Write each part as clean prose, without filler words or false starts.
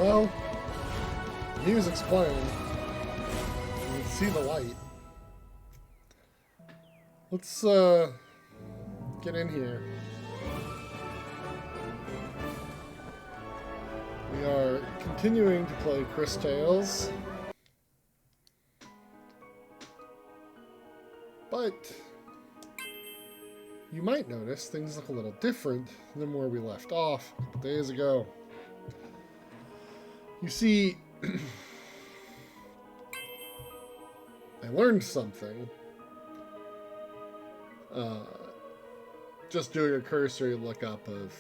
Well, the music's playing. You can see the light. Let's get in here. We are continuing to play CrisTales. But you might notice things look a little different than where we left off a couple days ago. You see, I learned something. Just doing a cursory lookup of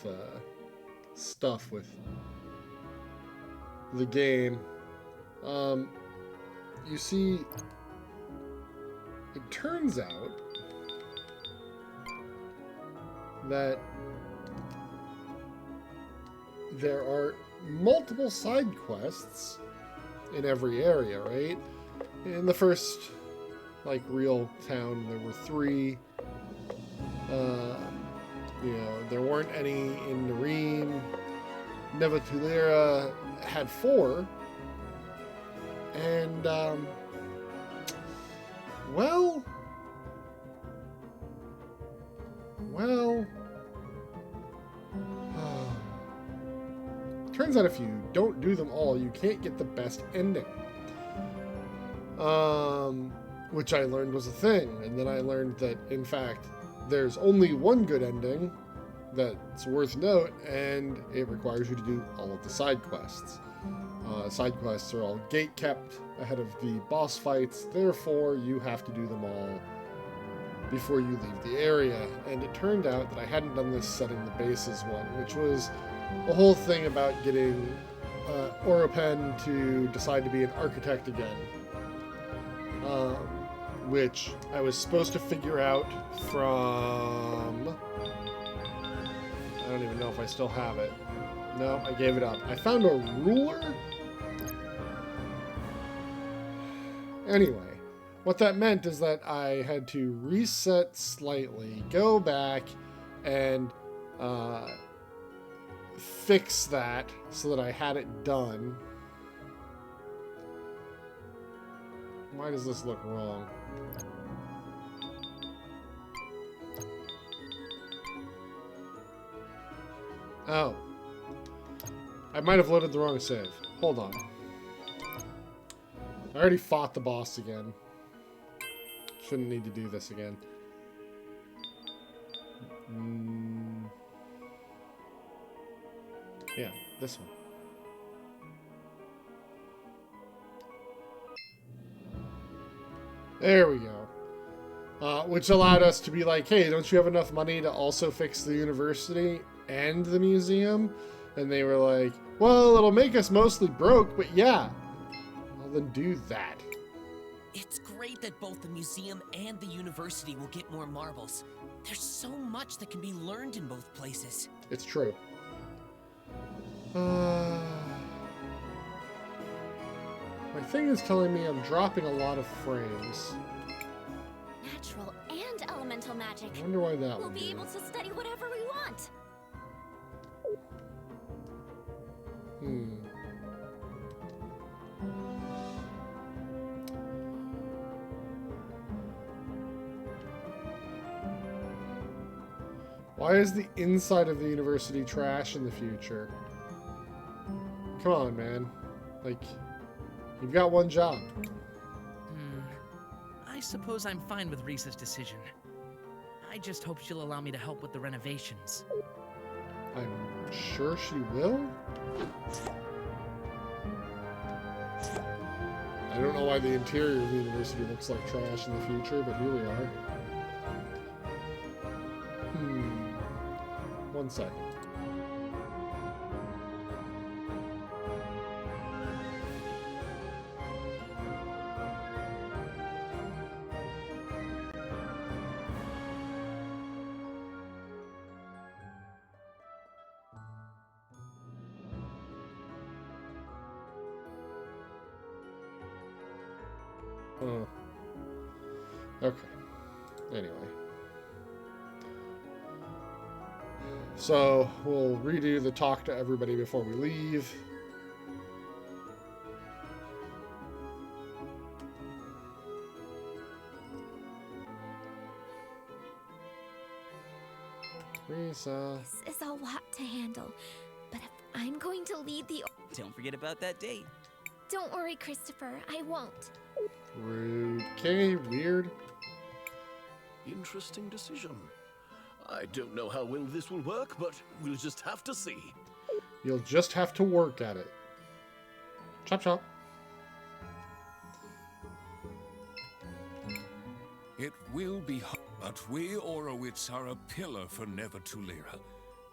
stuff with the game. You see, it turns out that there are multiple side quests in every area, right? In the first, like, real town, there were 3. There weren't any in Nareen. Nevatulira had 4. And, well, turns out if you don't do them all, you can't get the best ending. Which I learned was a thing. And then I learned that, in fact, there's only one good ending that's worth note, and it requires you to do all of the side quests. Side quests are all gate kept ahead of the boss fights, therefore you have to do them all before you leave the area. And it turned out that I hadn't done this setting the bases one, which was the whole thing about getting Oropen to decide to be an architect again. Which I was supposed to figure out from... I don't even know if I still have it. No, I gave it up. I found a ruler? Anyway, what that meant is that I had to reset slightly, go back, and fix that so that I had it done. Why does this look wrong? Oh. I might have loaded the wrong save. Hold on. I already fought the boss again. Shouldn't need to do this again. Yeah, this one. There we go. Which allowed us to be like, hey, don't you have enough money to also fix the university and the museum? And they were like, well, it'll make us mostly broke, but yeah. Well, then do that. It's great that both the museum and the university will get more marbles. There's so much that can be learned in both places. It's true. My thing is telling me I'm dropping a lot of frames. Natural and elemental magic. I wonder why that We'll would be able to study whatever we want. Why is the inside of the university trash in the future? Come on, man. Like, you've got one job. I suppose I'm fine with Risa's decision. I just hope she'll allow me to help with the renovations. I'm sure she will? I don't know why the interior of the university looks like trash in the future, but here we are. 1 second. Okay. Anyway. So, we'll redo the talk to everybody before we leave. Risa. This is a lot to handle, but if I'm going to lead the... Don't forget about that date. Don't worry, Christopher, I won't. Rude. Okay, weird. Interesting decision. I don't know how well this will work, but we'll just have to see. You'll just have to work at it. Chop chop. It will be hard, but we Orowitz are a pillar for Nevertulira.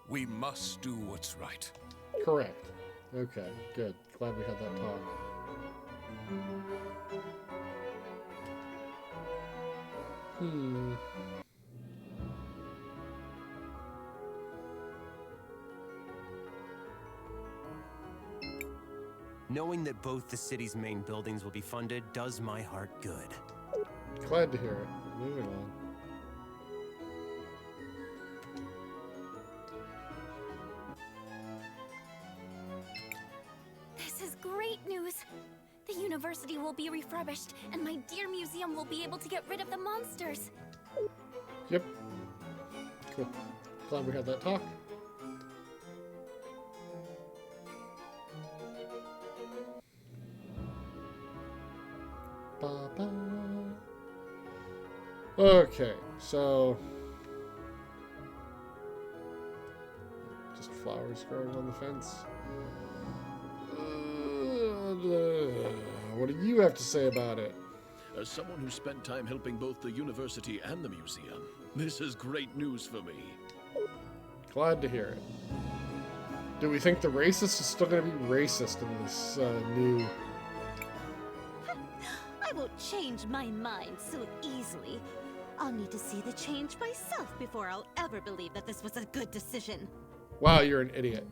We must do what's right. Correct. Okay, good. Glad we had that talk. Knowing that both the city's main buildings will be funded does my heart good. Glad to hear it. Moving on. This is great news. The university will be refurbished, and my dear museum will be able to get rid of the monsters. Yep. Cool. Glad we had that talk. Ba-ba. Okay, so just flowers growing on the fence. What do you have to say about it? As someone who spent time helping both the university and the museum, this is great news for me. Glad to hear it. Do we think the racist is still going to be racist in this new... I won't change my mind so easily. I'll need to see the change myself before I'll ever believe that this was a good decision. Wow, you're an idiot.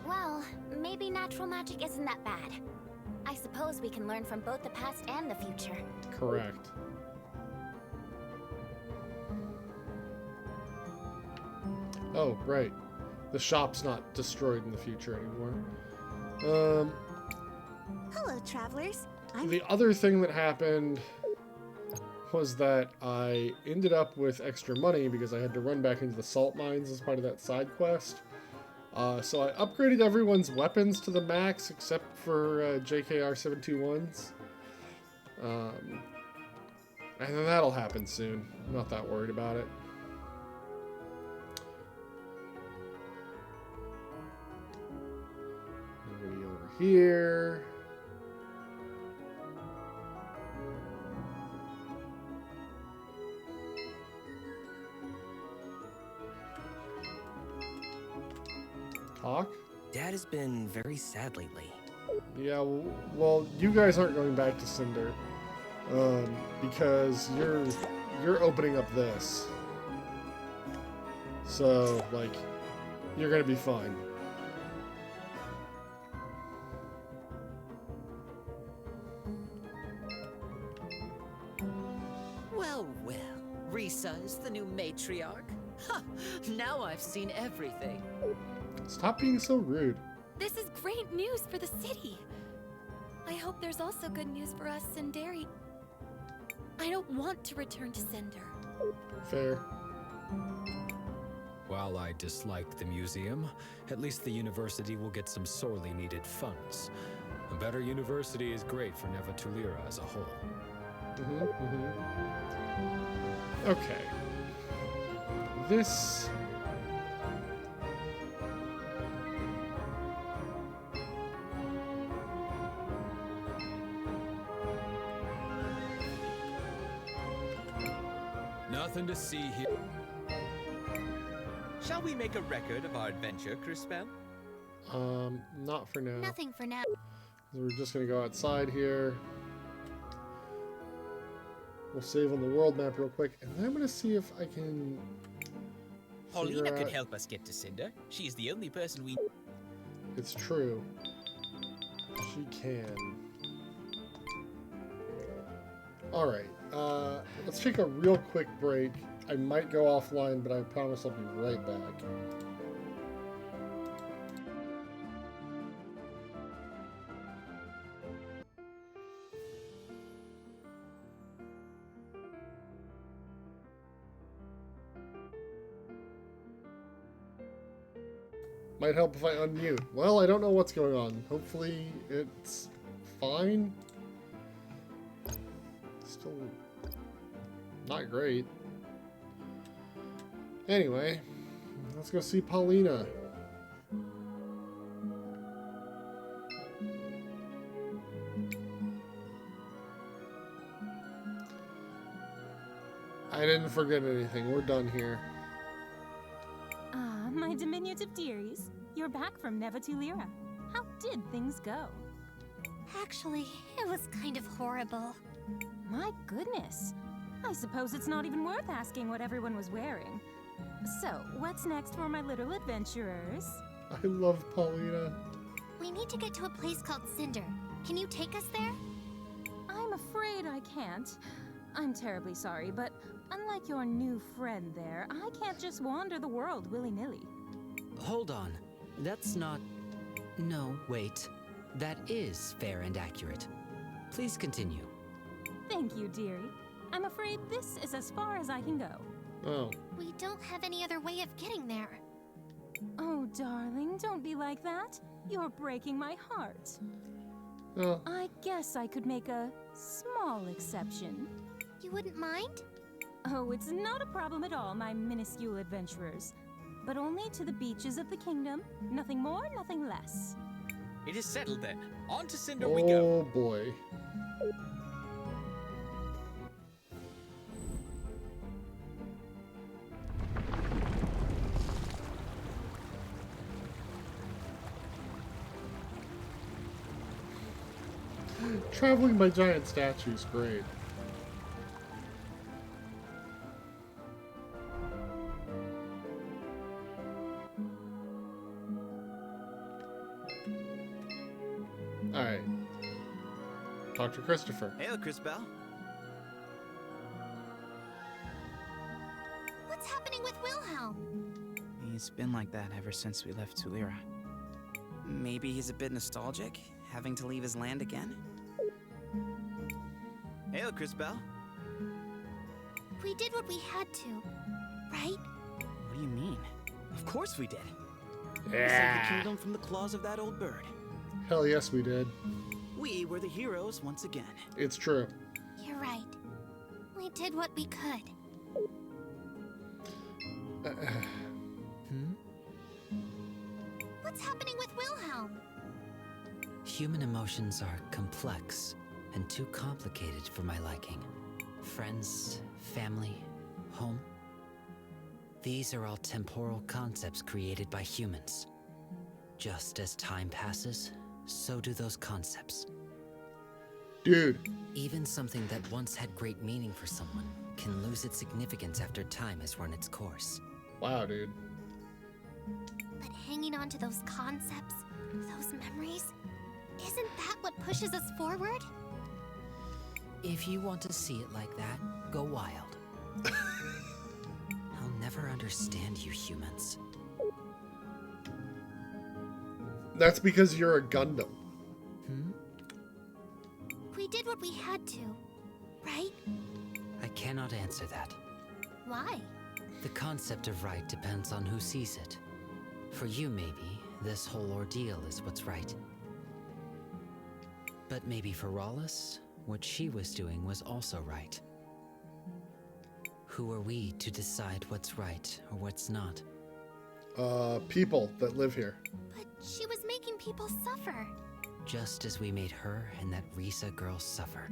Well, maybe natural magic isn't that bad. I suppose we can learn from both the past and the future. Correct. Oh, right. The shop's not destroyed in the future anymore. Hello, travelers. The other thing that happened was that I ended up with extra money because I had to run back into the salt mines as part of that side quest. So I upgraded everyone's weapons to the max except for JKR 721's. And then that'll happen soon. I'm not that worried about it. Nobody over here. Talk? Dad has been very sad lately. Yeah, well, you guys aren't going back to Cinder, because you're opening up this. So, like, you're gonna be fine. Well, well. Risa is the new matriarch. Ha! Now I've seen everything. Stop being so rude. This is great news for the city. I hope there's also good news for us, Cinderi. I don't want to return to Cinder. Fair. While I dislike the museum, at least the university will get some sorely needed funds. A better university is great for Nevertulira as a whole. Okay. This... Nothing to see here. Shall we make a record of our adventure, CrisTales? Not for now. Nothing for now. We're just gonna go outside here. We'll save on the world map real quick, and then I'm gonna see if I can... Paulina could out... help us get to Cinder. She's the only person we... It's true. She can. Alright, let's take a real quick break. I might go offline, but I promise I'll be right back. Might help if I unmute. Well, I don't know what's going on. Hopefully it's fine. Still not great. Anyway, let's go see Paulina. I didn't forget anything. We're done here. Ah, my diminutive dearies. You're back from Neva Tulira. How did things go? Actually, it was kind of horrible. My goodness. I suppose it's not even worth asking what everyone was wearing. So, what's next for my little adventurers? I love Paulina. We need to get to a place called Cinder. Can you take us there? I'm afraid I can't. I'm terribly sorry, but unlike your new friend there, I can't just wander the world willy-nilly. Hold on. That's not... No, wait. That is fair and accurate. Please continue. Thank you, dearie. I'm afraid this is as far as I can go. Oh. We don't have any other way of getting there. Oh, darling, don't be like that. You're breaking my heart. Oh. I guess I could make a small exception. You wouldn't mind? Oh, it's not a problem at all, my minuscule adventurers. But only to the beaches of the kingdom. Nothing more, nothing less. It is settled then. On to Cinder we go. Oh boy. Traveling by giant statues, great. Alright. Talk to Christopher. Hail, CrisTales. What's happening with Wilhelm? He's been like that ever since we left Tulira. Maybe he's a bit nostalgic, having to leave his land again? Hail, CrisTales. We did what we had to, right? What do you mean? Of course we did. We saved the Yeah. kingdom from the claws of that old bird. Hell yes, we did. We were the heroes once again. It's true. You're right. We did what we could. What's happening with Wilhelm? Human emotions are complex and too complicated for my liking. Friends, family, home. These are all temporal concepts created by humans. Just as time passes, so do those concepts. Dude. Even something that once had great meaning for someone can lose its significance after time has run its course. Wow, dude. But hanging on to those concepts, those memories, isn't that what pushes us forward? If you want to see it like that, go wild. I'll never understand you humans. That's because you're a Gundam. We did what we had to, right? I cannot answer that. Why? The concept of right depends on who sees it. For you, maybe, this whole ordeal is what's right. But maybe for Rawless, what she was doing was also right. Who are we to decide what's right or what's not? People that live here. But she was making people suffer. Just as we made her and that Risa girl suffer.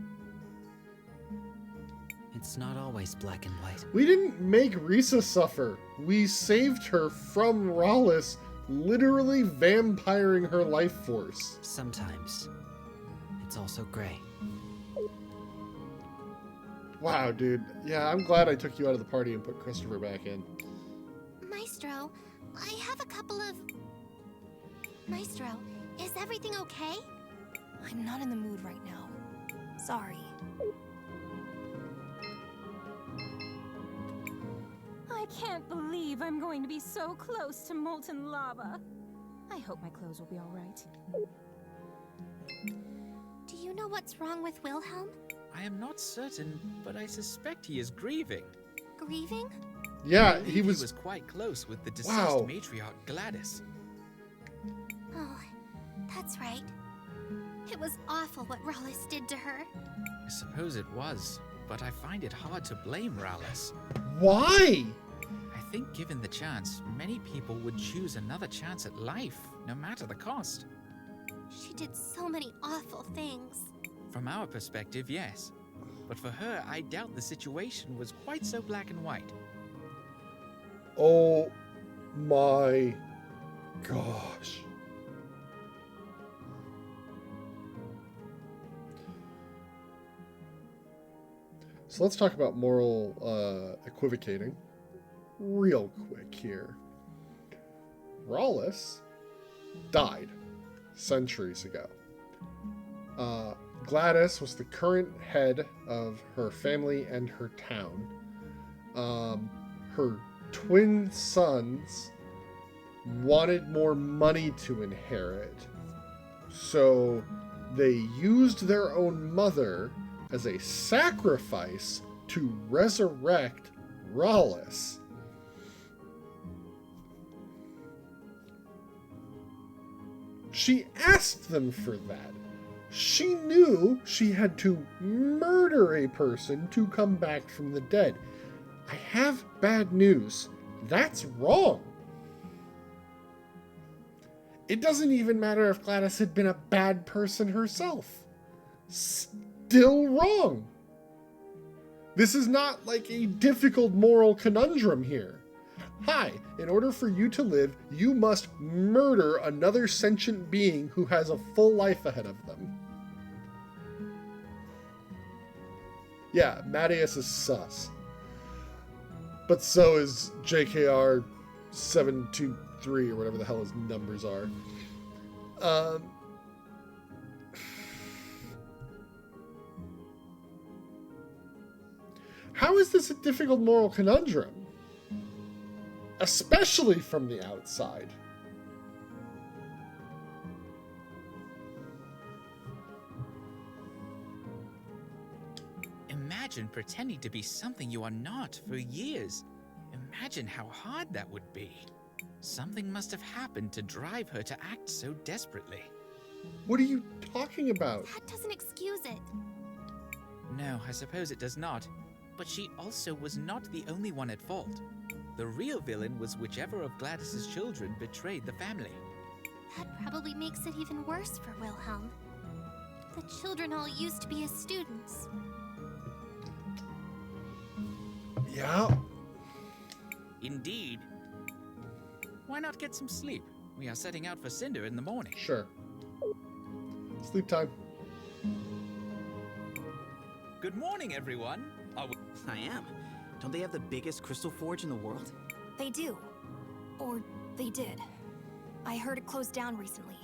It's not always black and white. We didn't make Risa suffer. We saved her from Rawless, literally vampiring her life force. Sometimes. It's also gray. Wow, dude. Yeah, I'm glad I took you out of the party and put Christopher back in. Maestro, I have a couple of... Maestro, is everything okay? I'm not in the mood right now. Sorry. I can't believe I'm going to be so close to molten lava. I hope my clothes will be all right. Do you know what's wrong with Wilhelm? I am not certain, but I suspect he is grieving. Grieving? Yeah, I believe he was quite close with the deceased Wow. matriarch Gladys. That's right. It was awful what Rallis did to her. I suppose it was, but I find it hard to blame Rallis. Why? I think given the chance, many people would choose another chance at life, no matter the cost. She did so many awful things. From our perspective, yes. But for her, I doubt the situation was quite so black and white. Oh my gosh. So let's talk about moral equivocating real quick here. Rallis died centuries ago. Gladys was the current head of her family and her town. Her twin sons wanted more money to inherit, so they used their own mother as a sacrifice to resurrect Rallis. She asked them for that. She knew she had to murder a person to come back from the dead. I have bad news. That's wrong. It doesn't even matter if Gladys had been a bad person herself. Still wrong. This is not like a difficult moral conundrum here. Hi, in order for you to live, you must murder another sentient being who has a full life ahead of them. Yeah, Mattias is sus. But so is JKR 723 or whatever the hell his numbers are. How is this a difficult moral conundrum? Especially from the outside. Imagine pretending to be something you are not for years. Imagine how hard that would be. Something must have happened to drive her to act so desperately. What are you talking about? That doesn't excuse it. No, I suppose it does not. But she also was not the only one at fault. The real villain was whichever of Gladys's children betrayed the family. That probably makes it even worse for Wilhelm. The children all used to be his students. Yeah. Indeed. Why not get some sleep? We are setting out for Cinder in the morning. Sure. Sleep time. Good morning, everyone. I am. Don't they have the biggest crystal forge in the world? They do. Or they did. I heard it closed down recently.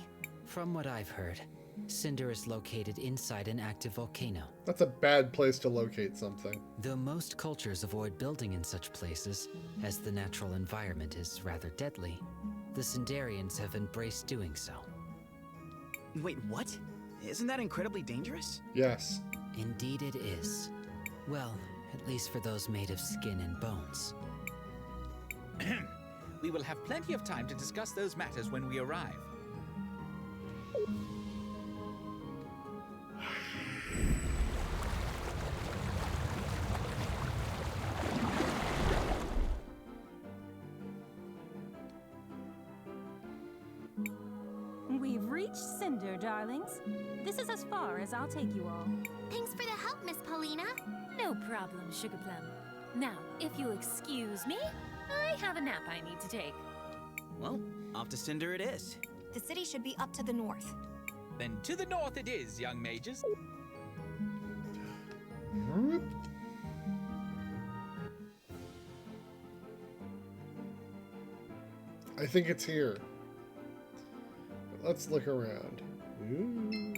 From what I've heard, Cinder is located inside an active volcano. That's a bad place to locate something. Though most cultures avoid building in such places, as the natural environment is rather deadly, the Cinderians have embraced doing so. Wait, what? Isn't that incredibly dangerous? Yes. Indeed it is. Well, at least for those made of skin and bones. We will have plenty of time to discuss those matters when we arrive. We've reached Cinder, darlings. This is as far as I'll take you all. Thanks for the help, Miss Paulina. No problem, Sugar Plum. Now, if you'll excuse me, I have a nap I need to take. Well, off to Cinder it is. The city should be up to the north. Then to the north it is, young mages. I think it's here. But let's look around. Ooh.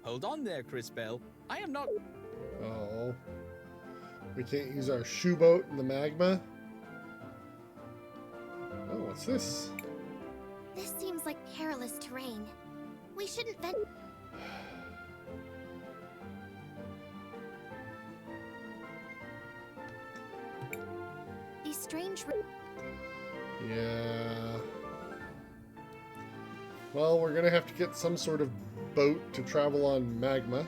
Hold on there, CrisTales. I am not... Oh. We can't use our shoe boat in the magma? Oh, what's this? This seems like perilous terrain. We shouldn't These strange... Yeah. Well, we're gonna have to get some sort of boat to travel on magma.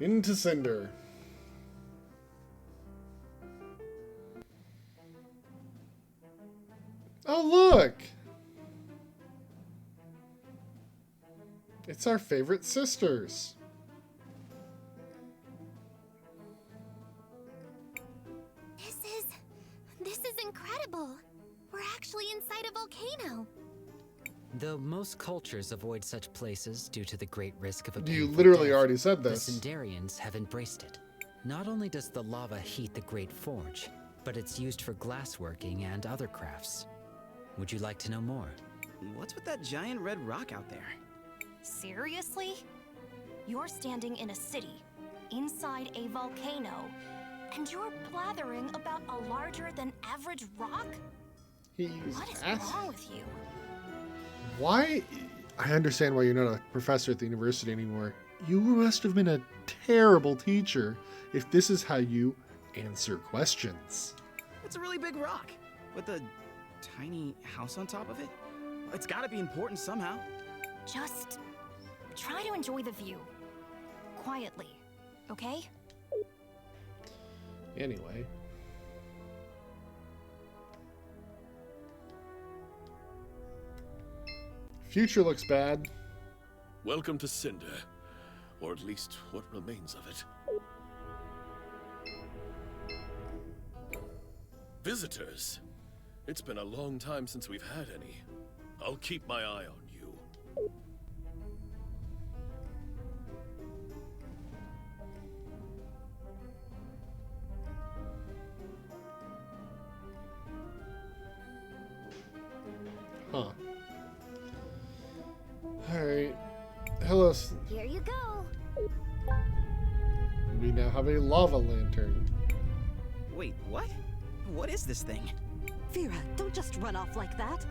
Into Cinder. Oh, look! It's our favorite sisters. This is incredible. We're actually inside a volcano. Though most cultures avoid such places due to the great risk of a You painful literally death, already said this. The Cinderians have embraced it. Not only does the lava heat the Great Forge, but it's used for glassworking and other crafts. Would you like to know more? What's with that giant red rock out there? Seriously? You're standing in a city, inside a volcano, and you're blathering about a larger than average rock? What is wrong with you? Why? I understand why you're not a professor at the university anymore. You must have been a terrible teacher if this is how you answer questions. It's a really big rock with a tiny house on top of it. It's gotta be important somehow. Just try to enjoy the view. Quietly, okay? Anyway. Future looks bad. Welcome to Cinder, or at least what remains of it. Visitors. It's been a long time since we've had any. I'll keep my eye on you. Huh. Alright. Hello. Here you go. We now have a lava lantern. Wait, what? What is this thing? Vera, don't just run off like that.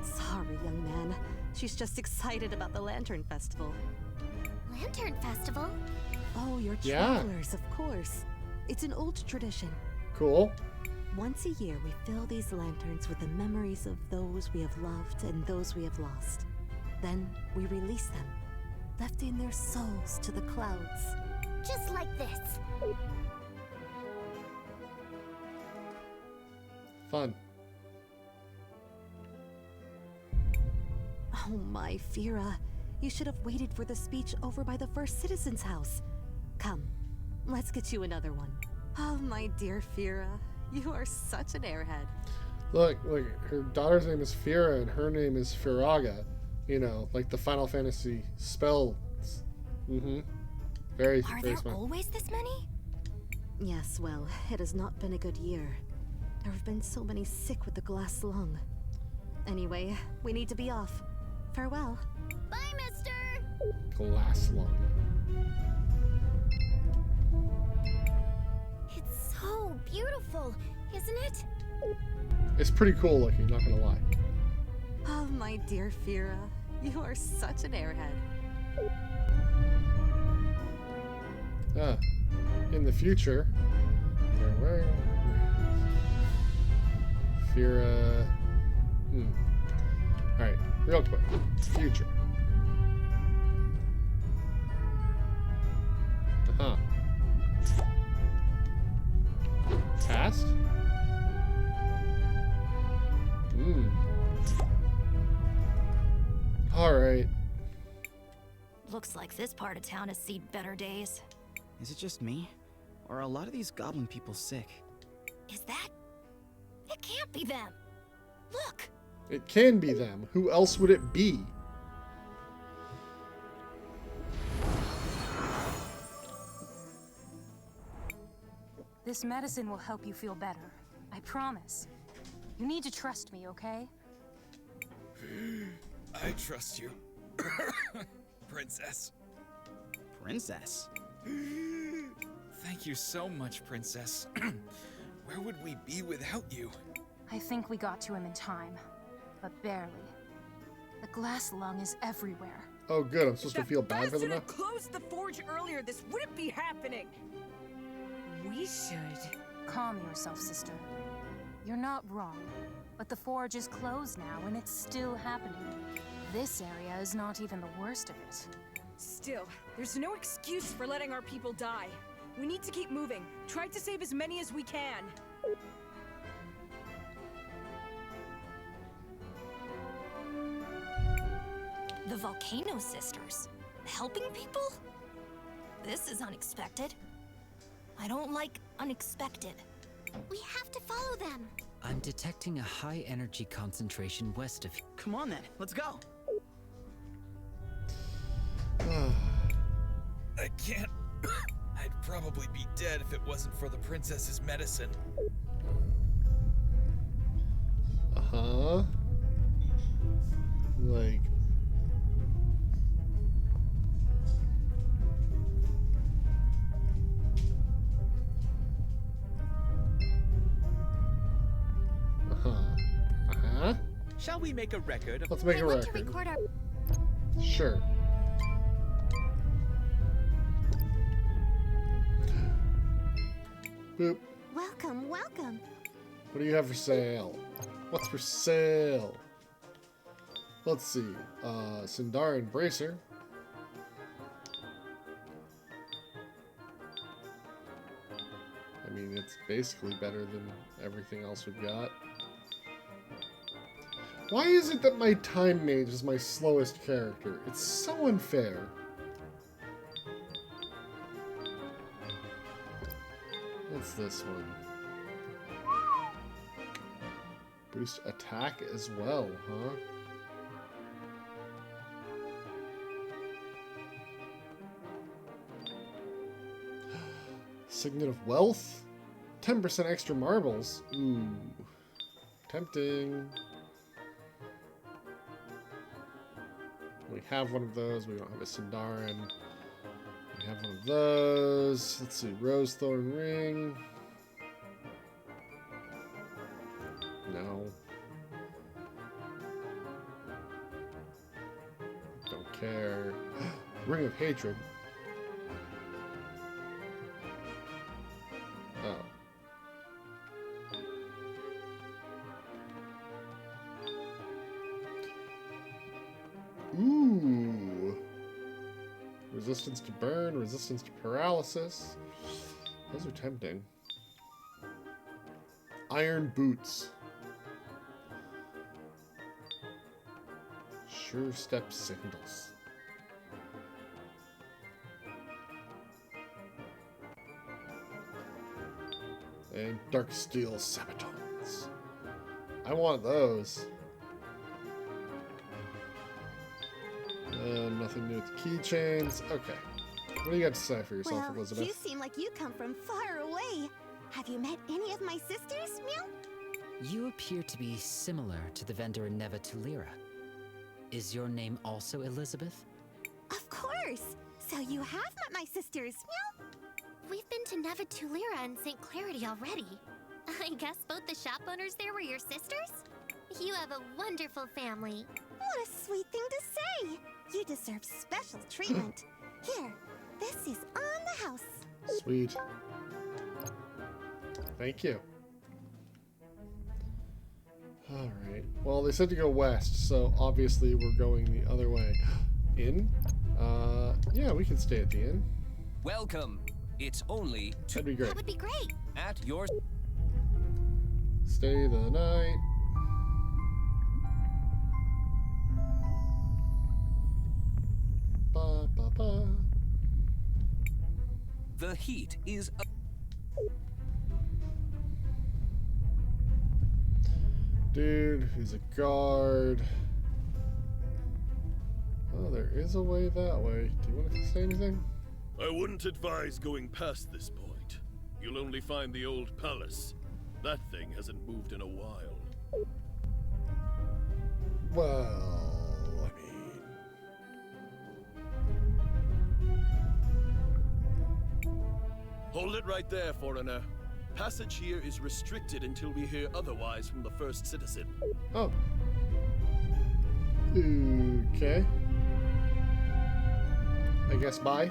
Sorry, young man. She's just excited about the Lantern Festival. Lantern Festival? Oh, you're Yeah. travelers, of course. It's an old tradition. Cool. Once a year, we fill these lanterns with the memories of those we have loved and those we have lost. Then we release them, lifting their souls to the clouds. Just like this. Fun. Oh my, Vera. You should have waited for the speech over by the First Citizen's house. Come, let's get you another one. Oh, my dear Vera. You are such an airhead. Look, her daughter's name is Fira and her name is Firaga. You know, like the Final Fantasy spells. Mm-hmm. Very Are smart. there always this many? Yes, well, it has not been a good year. There have been so many sick with the glass lung. Anyway, we need to be off. Farewell. Bye, mister! Glass lung. It's so beautiful, isn't it? It's pretty cool looking, not gonna lie. Oh, my dear Fira. You are such an airhead. Ah. In the future, they're wearing Fira. Alright, real quick. Future. Uh-huh. Past? Alright. Looks like this part of town has seen better days. Is it just me? Or are a lot of these goblin people sick? Is that? It can't be them. Look! It can be them. Who else would it be? This medicine will help you feel better. I promise. You need to trust me, okay? I trust you. Princess. Princess? Thank you so much, Princess. Where would we be without you? I think we got to him in time, but barely. The glass lung is everywhere. Oh, good. I'm supposed to feel bad for them now? If closed the forge earlier, this wouldn't be happening. we should. Calm yourself, sister. You're not wrong, but the forge is closed now and it's still happening. This area is not even the worst of it. Still, there's no excuse for letting our people die. We need to keep moving. Try to save as many as we can. The Volcano Sisters? Helping people? This is unexpected. I don't like unexpected. We have to follow them. I'm detecting a high energy concentration west of. Come on then, let's go. I can't. I'd probably be dead if it wasn't for the princess's medicine. Uh-huh. Like... Shall we make a record of... Let's make a record. To record our... Sure. Boop. Welcome, welcome. What do you have for sale? What's for sale? Let's see. Cinder and Bracer. I mean, it's basically better than everything else we've got. Why is it that my time mage is my slowest character? It's so unfair. What's this one? Boost attack as well, huh? Signet of Wealth? 10% extra marbles? Ooh. Tempting. We have one of those. We don't have a Sindarin. We have one of those. Let's see. Rose Thorn Ring. No. Don't care. Ring of Hatred. Oh. Ooh. Resistance to burn, resistance to paralysis. Those are tempting. Iron boots. Sure step sandals. And dark steel sabatons. I want those. Nothing new with the keychains. Okay. What do you got to say for yourself, Well, Elizabeth? you seem like you come from far away. Have you met any of my sisters, Meow? You appear to be similar to the vendor in Neva Tulira. Is your name also Elizabeth? Of course. So you have met my sisters, Meow? We've been to Neva Tulira and St. Clarity already. I guess both the shop owners there were your sisters? You have a wonderful family. What a sweet thing to say. You deserve special treatment. Here, this is on the house. Sweet. Thank you. Alright. Well, they said to go west, so obviously we're going the other way. Inn? Yeah, we can stay at the inn. Welcome. It's only That'd be great. That would be great. at your... Stay the night. Ba, ba, ba. The heat is... Dude, who's a guard? Oh, there is a way that way. Do you want to say anything? I wouldn't advise going past this point. You'll only find the old palace. That thing hasn't moved in a while. Well, I mean... Hold it right there, foreigner. Passage here is restricted until we hear otherwise from the first citizen. Oh. Okay. I guess bye.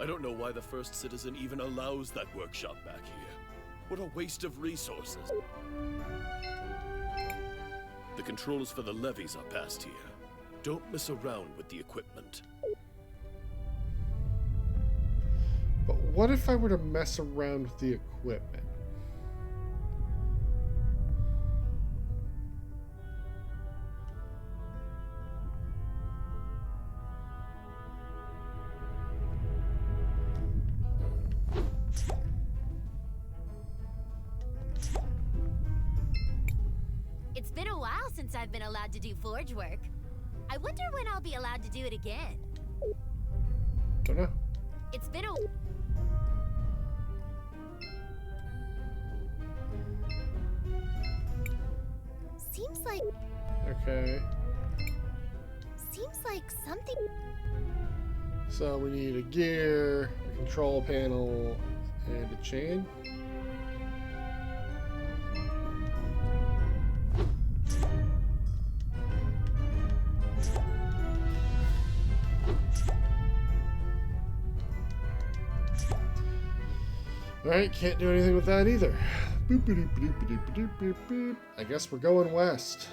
I don't know why the first citizen even allows that workshop back here. What a waste of resources. The controls for the levees are past here. Don't mess around with the equipment. But what if I were to mess around with the equipment? It's been a while since I've been allowed to do forge work. I wonder when I'll be allowed to do it again. Don't know. It's been a... Seems like... Okay. Seems like something... So we need a gear, a control panel, and a chain. Alright, can't do anything with that either. Boop, boop, boop, boop, boop, boop, boop. I guess we're going west.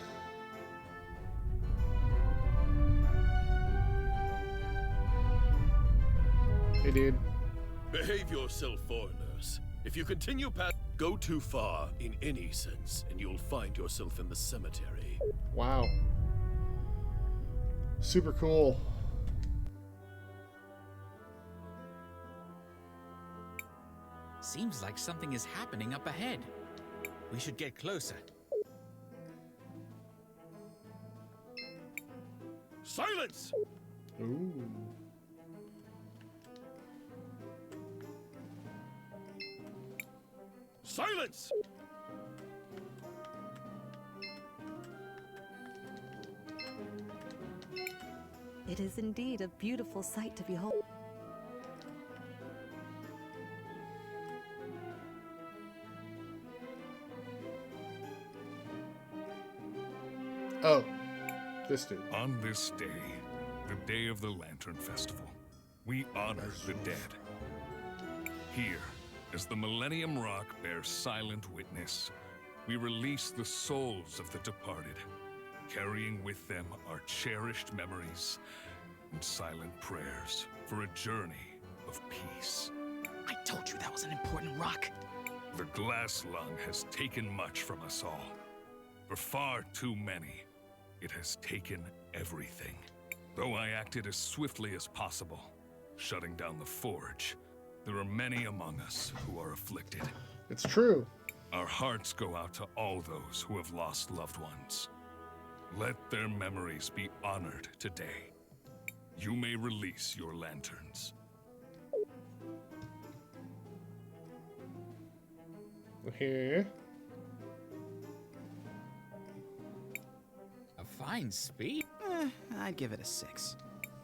Hey, dude. Behave yourself, foreigners. If you continue past, go too far in any sense, and you'll find yourself in the cemetery. Wow. Super cool. Seems like something is happening up ahead. We should get closer. Silence! Ooh. Silence! It is indeed a beautiful sight to behold. Oh, this dude. On this day, the day of the Lantern Festival, we honor the dead. Here, as the Millennium Rock bears silent witness, we release the souls of the departed, carrying with them our cherished memories and silent prayers for a journey of peace. I told you that was an important rock. The glass lung has taken much from us all. For far too many, it has taken everything. Though I acted as swiftly as possible, shutting down the forge, there are many among us who are afflicted. It's true. Our hearts go out to all those who have lost loved ones. Let their memories be honored today. You may release your lanterns. Here. A fine speech? I'd give it a 6.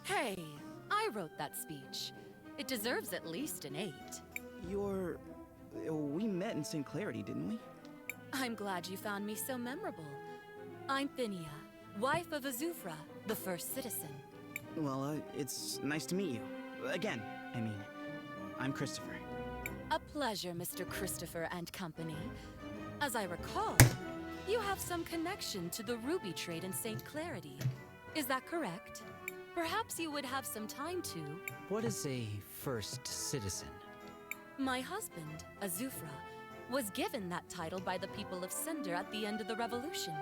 Hey, I wrote that speech. It deserves at least an 8. We met in St. Clarity, didn't we? I'm glad you found me so memorable. I'm Phinia, wife of Azufra, the first citizen. Well, it's nice to meet you. Again, I mean, I'm Christopher. A pleasure, Mr. Christopher and company. As I recall, you have some connection to the ruby trade in St. Clarity. Is that correct? Perhaps you would have some time to... What is a first citizen? My husband, Azufra, was given that title by the people of Cinder at the end of the revolution,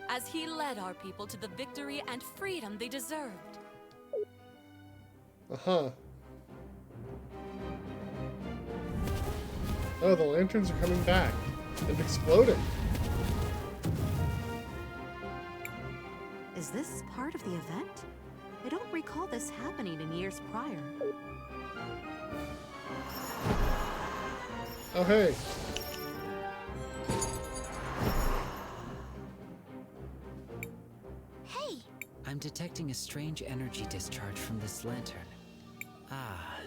as he led our people to the victory and freedom they deserved. Uh-huh. Oh, the lanterns are coming back and exploding. Is this part of the event? I don't recall this happening in years prior. Oh, hey. Hey! I'm detecting a strange energy discharge from this lantern. Ah,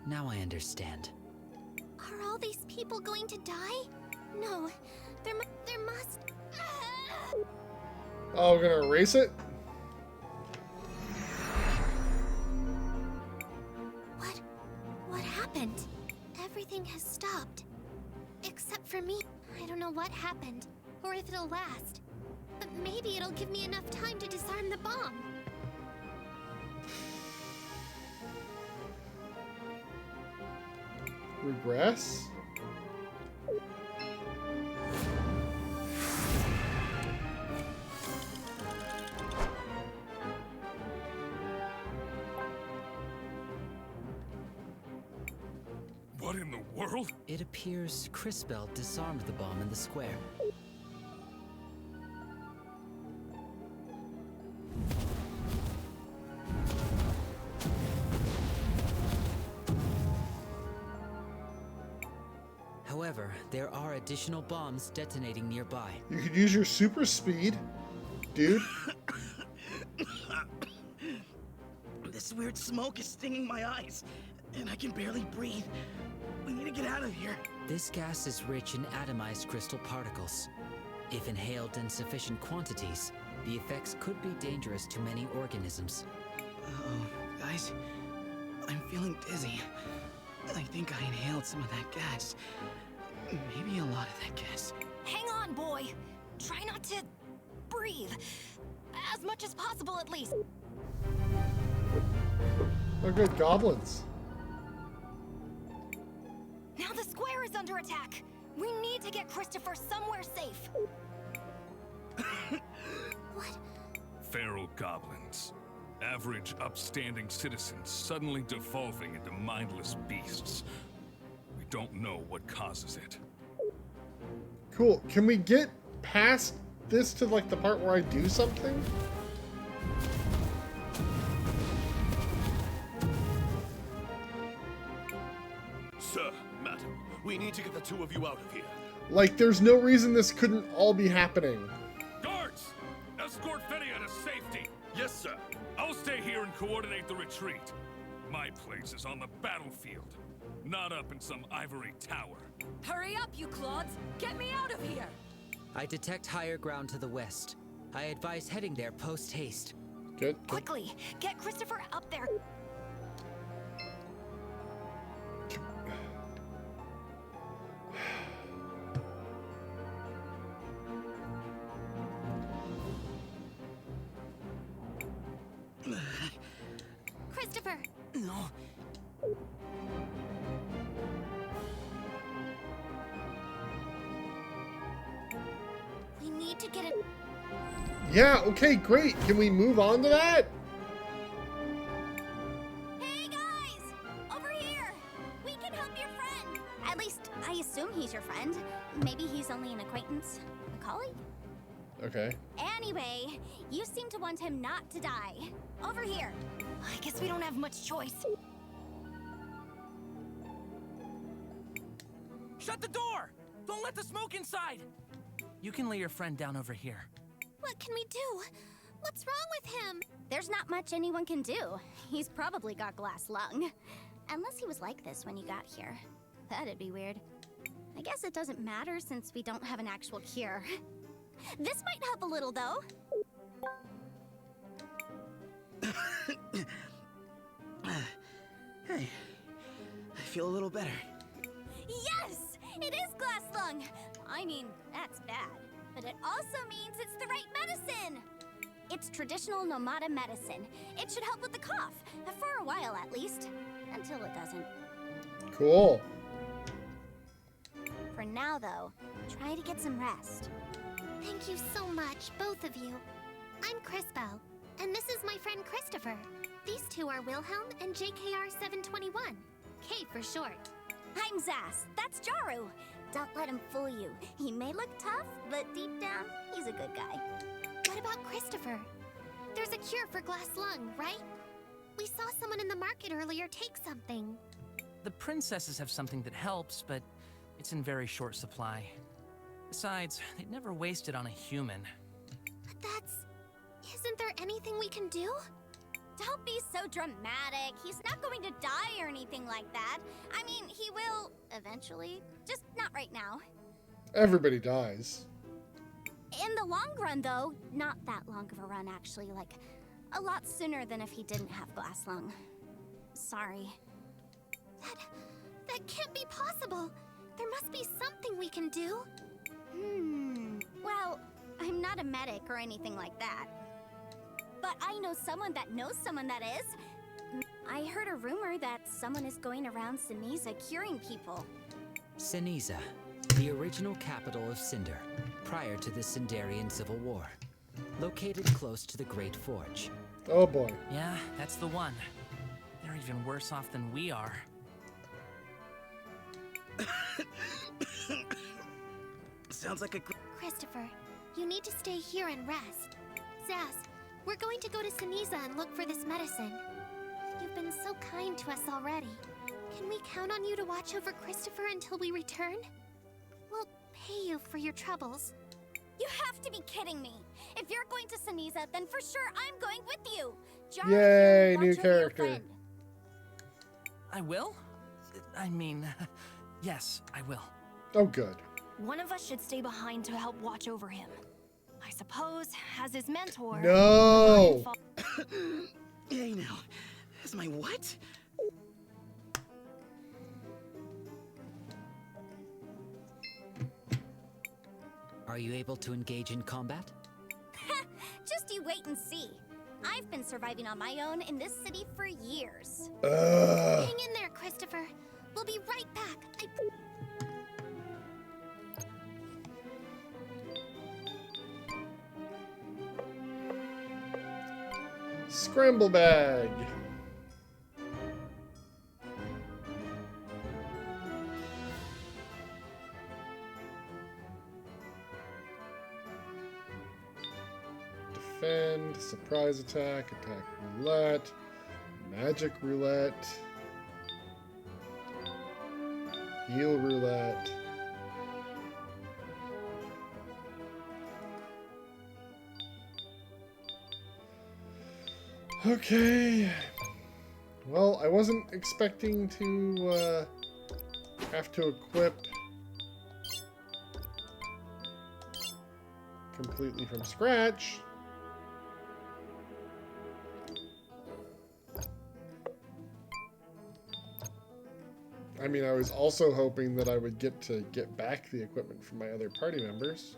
now I understand. Are all these people going to die? No, there must... Oh, we're gonna erase it? what happened, or if it'll last. But maybe it'll give me enough time to disarm the bomb. Regress? What in the world? It appears CrisTales disarmed the bomb in the square. However, there are additional bombs detonating nearby. You could use your super speed, dude. This weird smoke is stinging my eyes, and I can barely breathe. We need to get out of here. This gas is rich in atomized crystal particles. If inhaled in sufficient quantities, the effects could be dangerous to many organisms. Uh-oh, guys. I'm feeling dizzy. I think I inhaled some of that gas. Maybe a lot of that gas. Hang on, boy. Try not to breathe. As much as possible, at least. Oh, good, goblins. Now the square is under attack. We need to get Christopher somewhere safe. What? Feral goblins. Average, upstanding citizens suddenly devolving into mindless beasts. We don't know what causes it. Cool. Can we get past this to, like, the part where I do something? Sir, madam, we need to get the two of you out of here. Like, there's no reason this couldn't all be happening. Guards! Escort Fenia to safety! Yes, sir. I'll stay here and coordinate the retreat. My place is on the battlefield, not up in some ivory tower. Hurry up, you clods! Get me out of here! I detect higher ground to the west. I advise heading there post-haste. Good. Quickly, get Christopher up there. Christopher! No. We need to get it. Yeah, okay, great. Can we move on to that? Hey, guys! Over here! We can help your friend! At least, I assume he's your friend. Maybe he's only an acquaintance. A colleague? Okay. Anyway, you seem to want him not to die. Over here. I guess we don't have much choice. Shut the door! Don't let the smoke inside! You can lay your friend down over here. What can we do? What's wrong with him? There's not much anyone can do. He's probably got glass lung. Unless he was like this when you got here. That'd be weird. I guess it doesn't matter since we don't have an actual cure. This might help a little, though. Hey, I feel a little better. Yes! It is glass lung! I mean, that's bad. But it also means it's the right medicine! It's traditional Nomada medicine. It should help with the cough. For a while, at least. Until it doesn't. Cool. For now, though, try to get some rest. Thank you so much, both of you. I'm CrisTales, and this is my friend Christopher. These two are Wilhelm and JKR 721. K for short. I'm Zas. That's Jaru. Don't let him fool you. He may look tough, but deep down, he's a good guy. What about Christopher? There's a cure for glass lung, right? We saw someone in the market earlier take something. The princesses have something that helps, but it's in very short supply. Besides, they'd never waste it on a human. But isn't there anything we can do? Don't be so dramatic. He's not going to die or anything like that. I mean, he will eventually, just not right now. Everybody dies. In the long run, though, not that long of a run, actually. Like, a lot sooner than if he didn't have glass lung. Sorry. That can't be possible. There must be something we can do. Well, I'm not a medic or anything like that. But I know someone that knows someone that is. I heard a rumor that someone is going around Sinisa curing people. Sinisa, the original capital of Cinder, prior to the Cinderian Civil War. Located close to the Great Forge. Oh boy. Yeah, that's the one. They're even worse off than we are. Sounds like a Christopher, you need to stay here and rest. Zaz, we're going to go to Sinisa and look for this medicine. You've been so kind to us already. Can we count on you to watch over Christopher until we return? We'll pay you for your troubles. You have to be kidding me. If you're going to Sinisa, then for sure I'm going with you. Yay, new character. I will? I mean, yes, I will. Oh, good. One of us should stay behind to help watch over him. I suppose, as his mentor... No! Hey now, as my what? Are you able to engage in combat? Just you wait and see. I've been surviving on my own in this city for years. Hang in there, Christopher. We'll be right back. Scramble bag. Defend, surprise attack, attack roulette, magic roulette, heal roulette. Okay. Well, I wasn't expecting to have to equip completely from scratch. I mean, I was also hoping that I would get to get back the equipment from my other party members.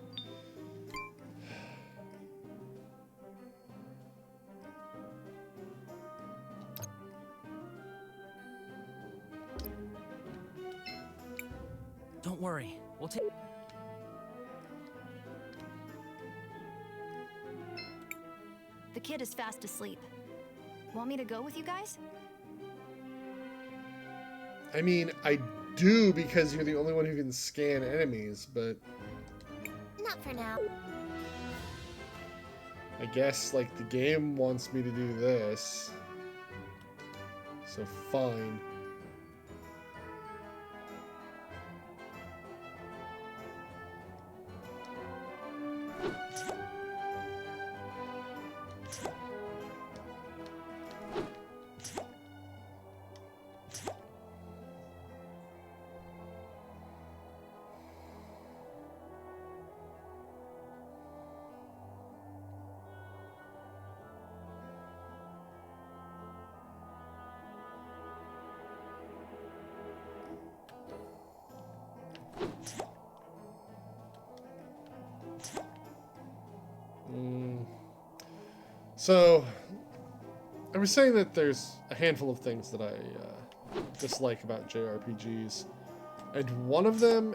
Don't worry, we'll take... The kid is fast asleep. Want me to go with you guys? I mean, I do because you're the only one who can scan enemies, but... Not for now. I guess, like, the game wants me to do this. So, fine. So, I was saying that there's a handful of things that I dislike about JRPGs, and one of them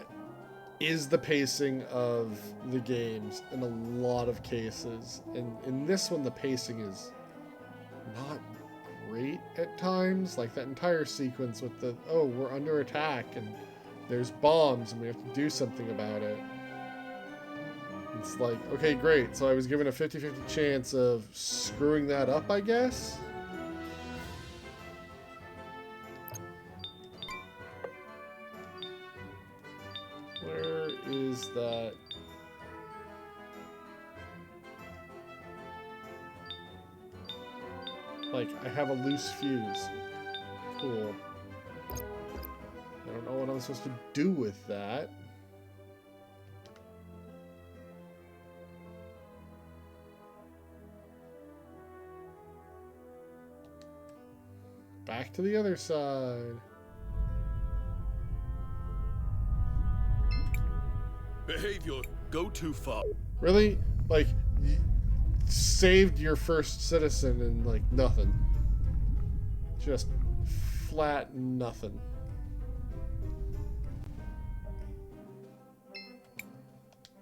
is the pacing of the games in a lot of cases. And in this one, the pacing is not great at times. Like that entire sequence with the, oh, we're under attack and there's bombs and we have to do something about it. It's like, okay, great. So I was given a 50-50 chance of screwing that up, I guess? Where is that? Like, I have a loose fuse. Cool. I don't know what I'm supposed to do with that. Back to the other side. Behave your... go too far. Really? Like, you saved your first citizen and, like, nothing. Just flat nothing.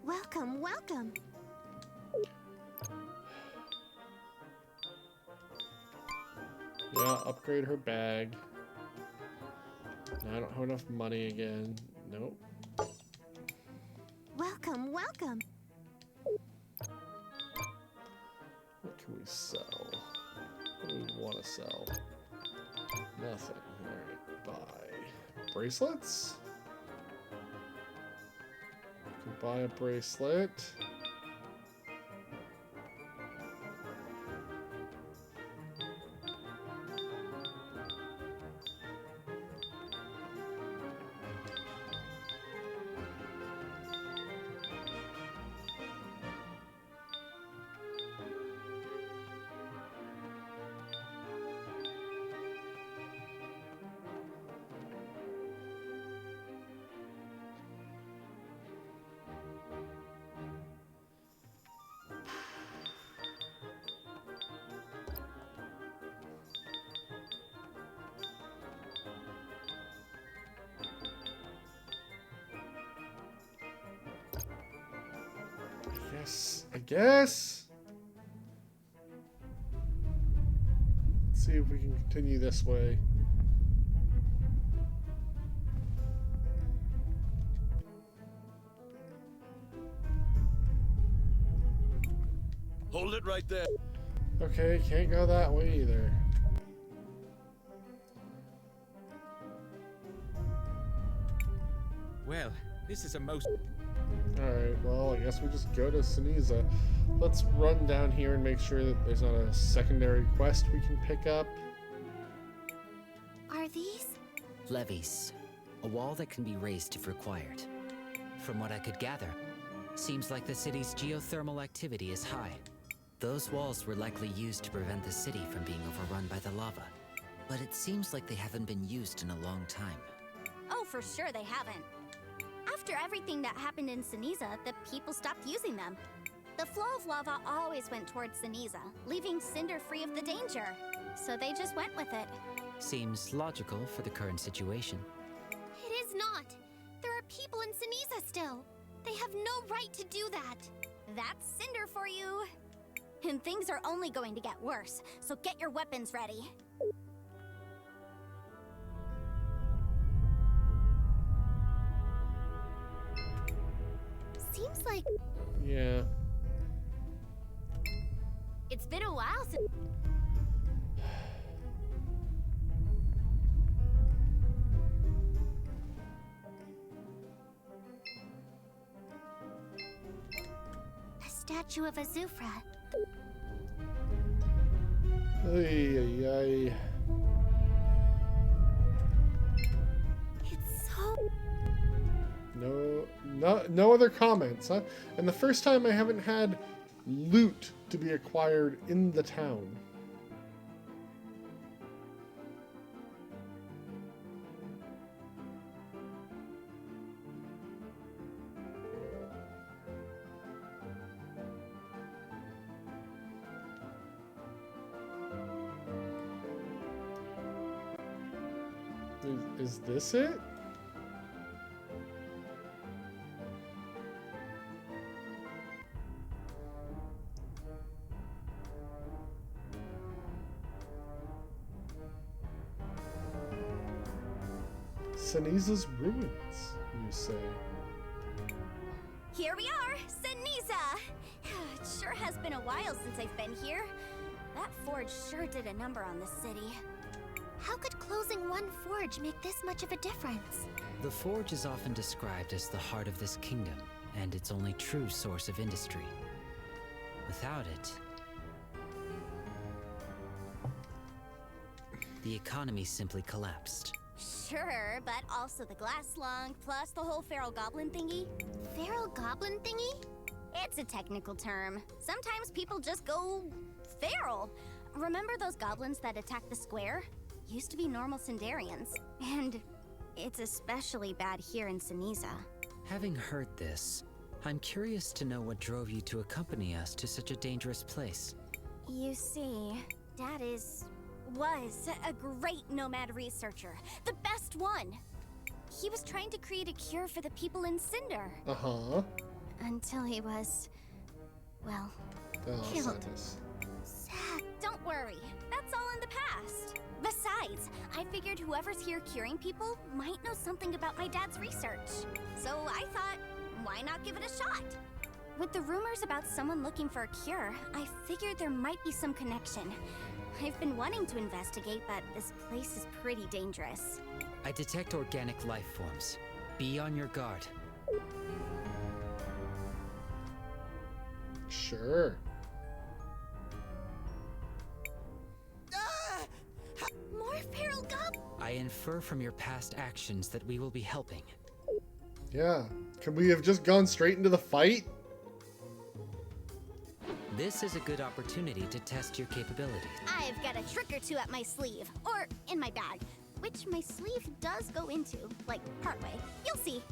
Welcome, welcome. Yeah, upgrade her bag. Now I don't have enough money again. Nope. Welcome, welcome. What can we sell? What do we want to sell? Nothing. Alright, buy bracelets? Could buy a bracelet. I guess. Let's see if we can continue this way. Hold it right there. Okay, can't go that way either. Well, this is a most... Alright, well, I guess we just go to Ceniza. Let's run down here and make sure that there's not a secondary quest we can pick up. Are these? Levees. A wall that can be raised if required. From what I could gather, seems like the city's geothermal activity is high. Those walls were likely used to prevent the city from being overrun by the lava. But it seems like they haven't been used in a long time. Oh, for sure they haven't. After everything that happened in Ceniza, the people stopped using them. The flow of lava always went towards Ceniza, leaving Cinder free of the danger. So they just went with it. Seems logical for the current situation. It is not. There are people in Ceniza still. They have no right to do that. That's Cinder for you. And things are only going to get worse, so get your weapons ready. Seems like... Yeah. It's been a while since... A statue of Azufra. Ay, ay, ay. It's so... No other comments, huh? And the first time I haven't had loot to be acquired in the town. Is this it? Ceniza's ruins, you say? Here we are, Ceniza! It sure has been a while since I've been here. That forge sure did a number on the city. How could closing one forge make this much of a difference? The forge is often described as the heart of this kingdom, and its only true source of industry. Without it, the economy simply collapsed. Sure, but also the glass lung, plus the whole feral goblin thingy. Feral goblin thingy? It's a technical term. Sometimes people just go feral. Remember those goblins that attacked the square? Used to be normal Cinderians. And it's especially bad here in Ceniza. Having heard this, I'm curious to know what drove you to accompany us to such a dangerous place. You see, Dad was a great nomad researcher. The best one. He was trying to create a cure for the people in Cinder. Uh-huh. Until he was, well, killed. Sadness. Sad, don't worry. That's all in the past. Besides, I figured whoever's here curing people might know something about my dad's research. So I thought, why not give it a shot? With the rumors about someone looking for a cure, I figured there might be some connection. I've been wanting to investigate, but this place is pretty dangerous. I detect organic life forms. Be on your guard. Sure. More feral goblins! I infer from your past actions that we will be helping. Yeah. Could we have just gone straight into the fight? This is a good opportunity to test your capabilities. I've got a trick or two up my sleeve, or in my bag, which my sleeve does go into, like, partway. You'll see.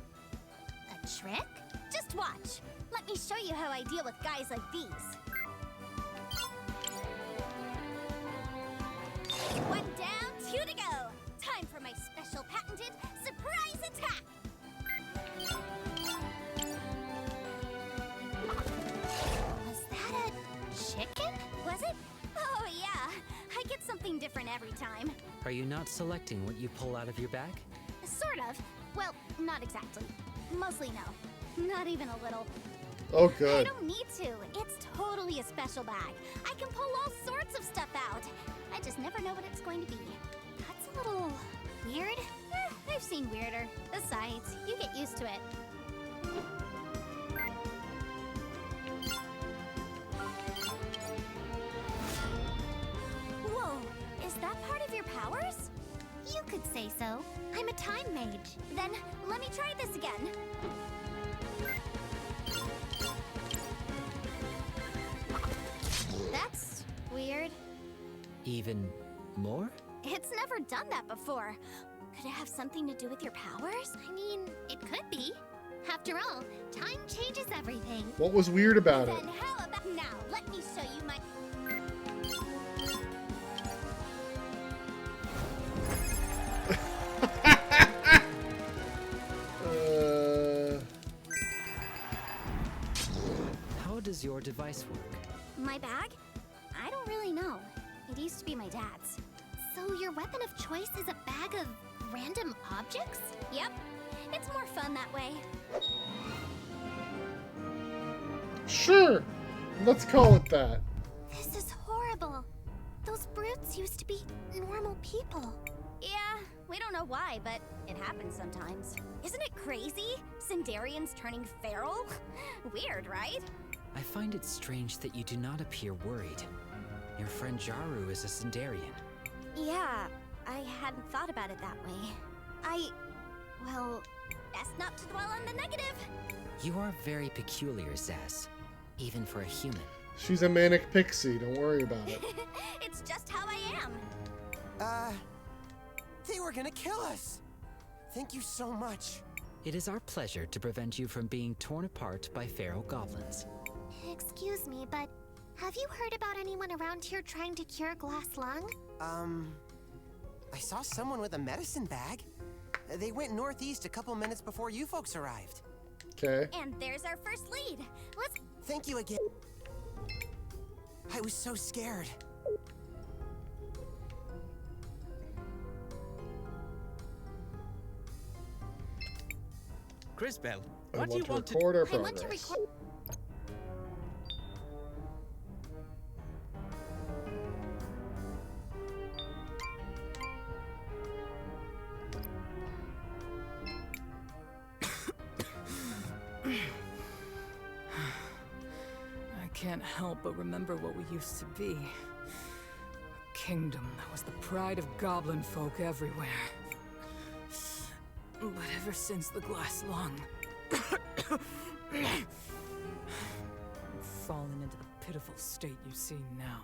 A trick? Just watch. Let me show you how I deal with guys like these. One down, two to go. Time for my special patented surprise attack. Was that a chicken? Was it? Oh yeah, I get something different every time. Are you not selecting what you pull out of your bag? Sort of. Well, not exactly. Mostly no. Not even a little. Oh, I good. don't need to. It's totally a special bag. I can pull all sorts of stuff out. I just never know what it's going to be. That's a little weird. I've seen weirder. Besides, you get used to it. Whoa, is that part of your powers? You could say so. I'm a time mage. Then let me try this again. That's weird. Even more? It's never done that before. Could it have something to do with your powers? I mean, it could be. After all, time changes everything. What was weird about it? Then how about now? Let me show you my... How does your device work? My bag? I don't really know. It used to be my dad's. So your weapon of choice is a bag of random objects? Yep. It's more fun that way. Sure. Let's call it that. This is horrible. Those brutes used to be normal people. Yeah, we don't know why, but it happens sometimes. Isn't it crazy? Cinderians turning feral? Weird, right? I find it strange that you do not appear worried. Your friend Jaru is a Cinderian. Yeah, I hadn't thought about it that way. Well, best not to dwell on the negative. You are very peculiar, Zaz. Even for a human. She's a manic pixie. Don't worry about it. It's just how I am. They were gonna kill us. Thank you so much. It is our pleasure to prevent you from being torn apart by feral goblins. Excuse me, but have you heard about anyone around here trying to cure glass lung? I saw someone with a medicine bag. They went northeast a couple minutes before you folks arrived. Okay. And there's our first lead. Let's... Thank you again. I was so scared. CrisTales, I what do you want to record our I want to progress. record... I can't help but remember what we used to be. A kingdom that was the pride of goblin folk everywhere. But ever since the glass lung, we've fallen into the pitiful state you see now.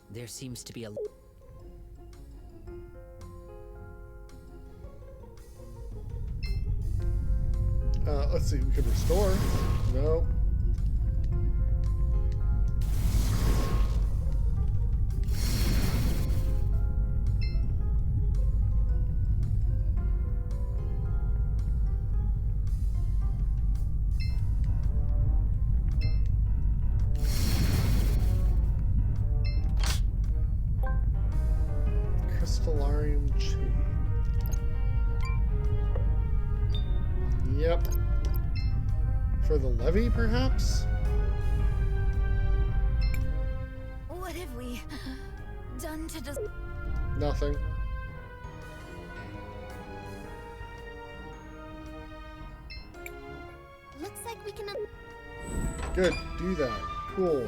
There seems to be a... let's see, we could restore. No. Crystallarium chain. Yep. For the levy, perhaps? What have we done to just... Nothing. Looks like we can... Good, do that. Cool.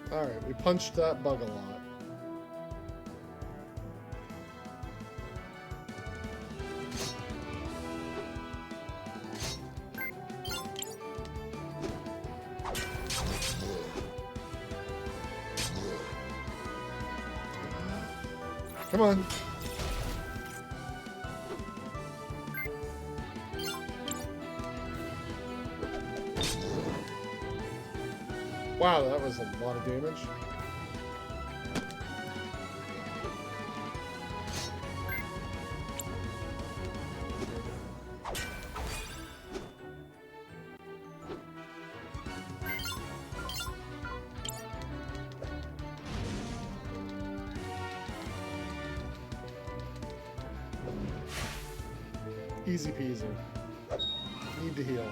Alright, we punched that bug a lot. Come on. Wow, that was a lot of damage. Easy peasy. Need to heal.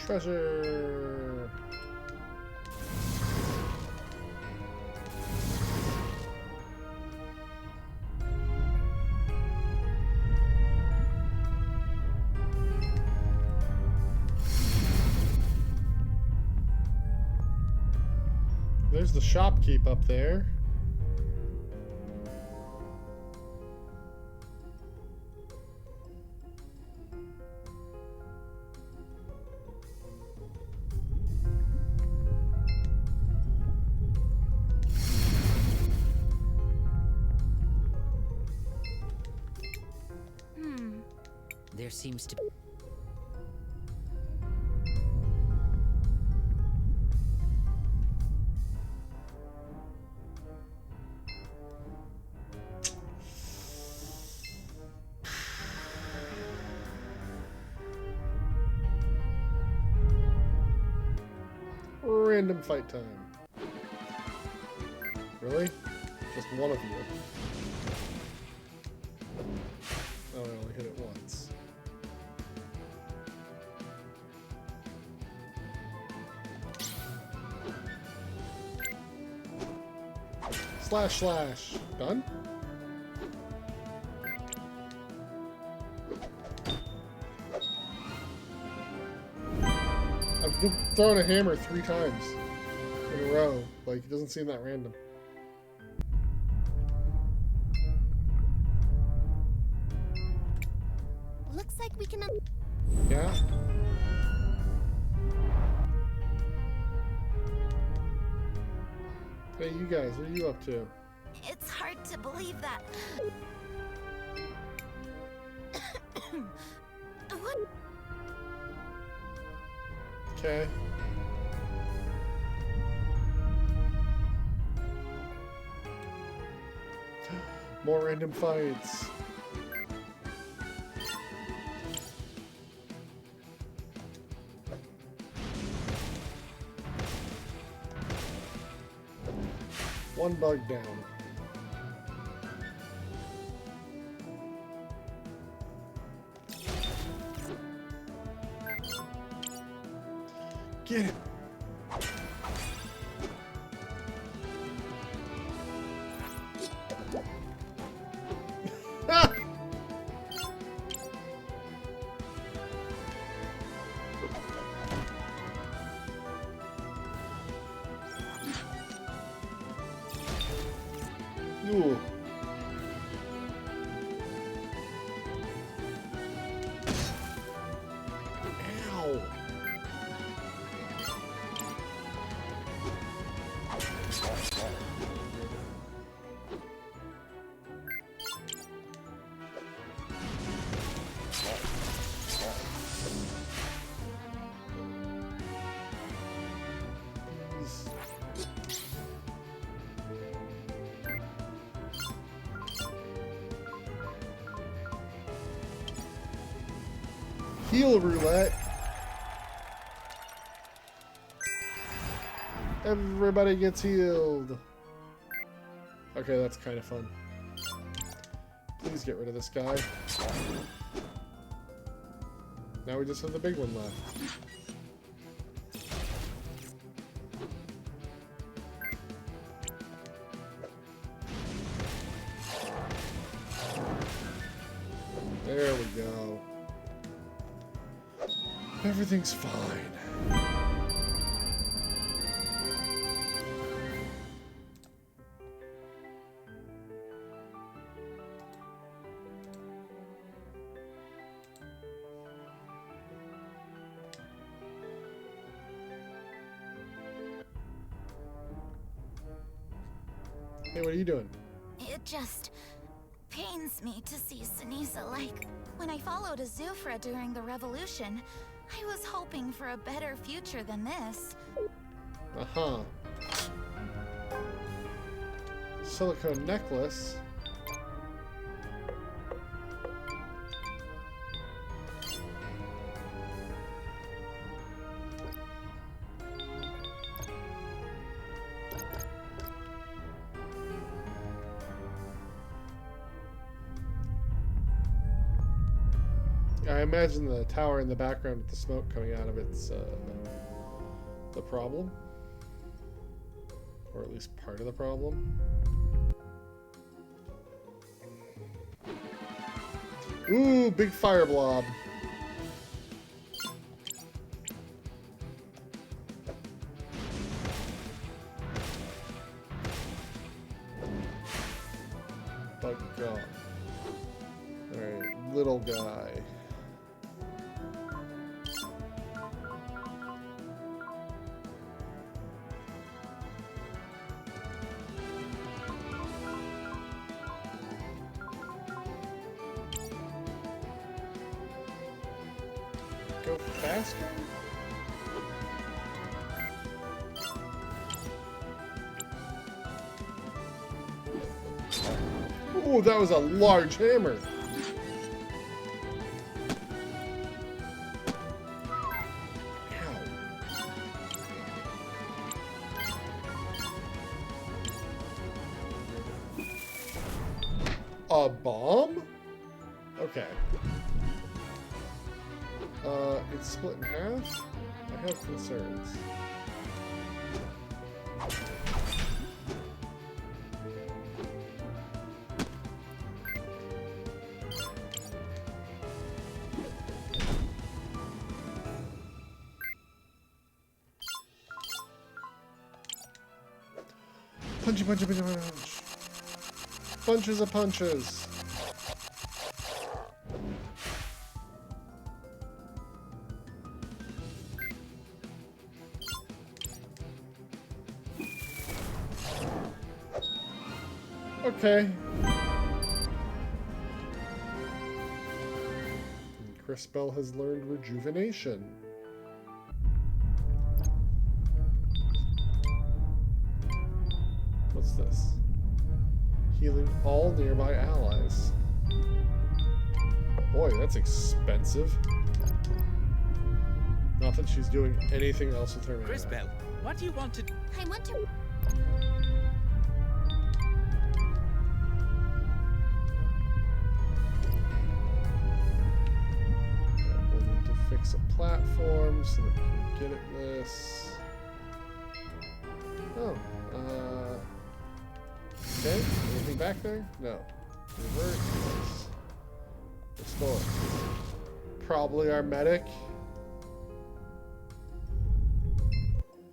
Treasure. There's the shopkeep up there. There seems to be... Random fight time. Really? Just one of you. Oh, I only hit it once. Slash slash. Done? I've thrown a hammer 3 times in a row. Like, it doesn't seem that random. Looks like we can... Yeah? Hey, you guys, what are you up to? It's hard to believe that. What? Okay. More random fights. One bug down. Get it. Ooh. Ow. Heal roulette. Everybody gets healed. Okay, that's kind of fun. Please get rid of this guy. Now we just have the big one left. There we go. Everything's fine. Hey, what are you doing? It just pains me to see Sinisa like. When I followed Azufra during the revolution, I was hoping for a better future than this. Uh-huh. Silicone necklace. I imagine the tower in the background with the smoke coming out of it's the problem. Or at least part of the problem. Ooh, big fire blob. Bug gone. Alright, little guy. Go faster? Ooh, that was a large hammer. Ow. A bomb? Okay. It's split in half? I have concerns. Punchy, punchy, punchy, punch. Bunches of punches. Okay. CrisTales has learned rejuvenation. What's this? Healing all nearby allies. Boy, that's expensive. Not that she's doing anything else with her mana. CrisTales, what do you want to... I want to... so that we can get at this. Oh, okay, anything back there? No. Reverse, yes. Restore. Probably our medic.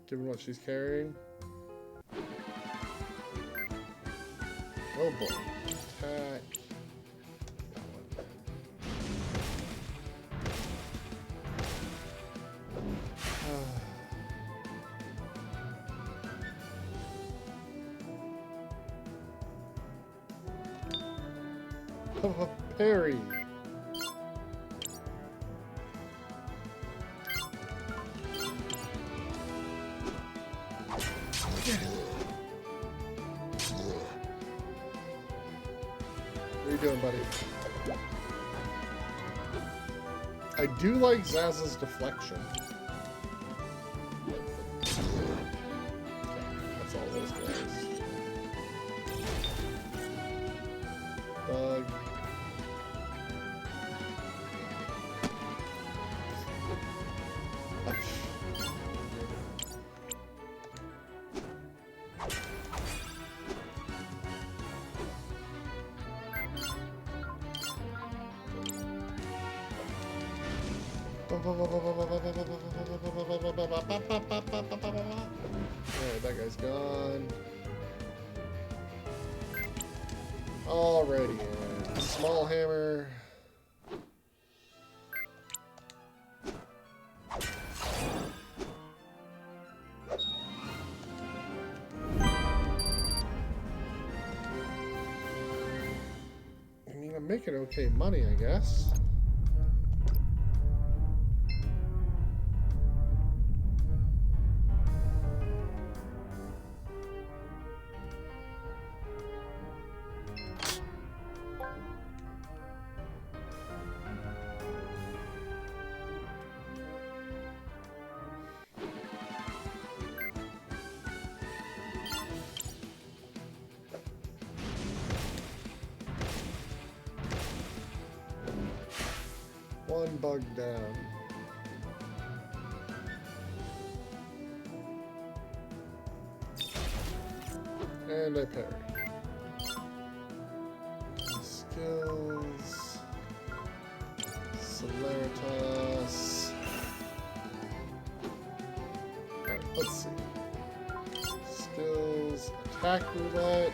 Given what she's carrying. Oh boy. Attack. Oh, parry. What are you doing, buddy? I do like Zaz's deflection. Okay, that's all those guys. Bug. Alright, that guy's gone. Alrighty, and small hammer. I mean, I'm making okay money, I guess. One bug down. And I parry. Skills. Celeritas. Alright, let's see. Skills. Attack roulette.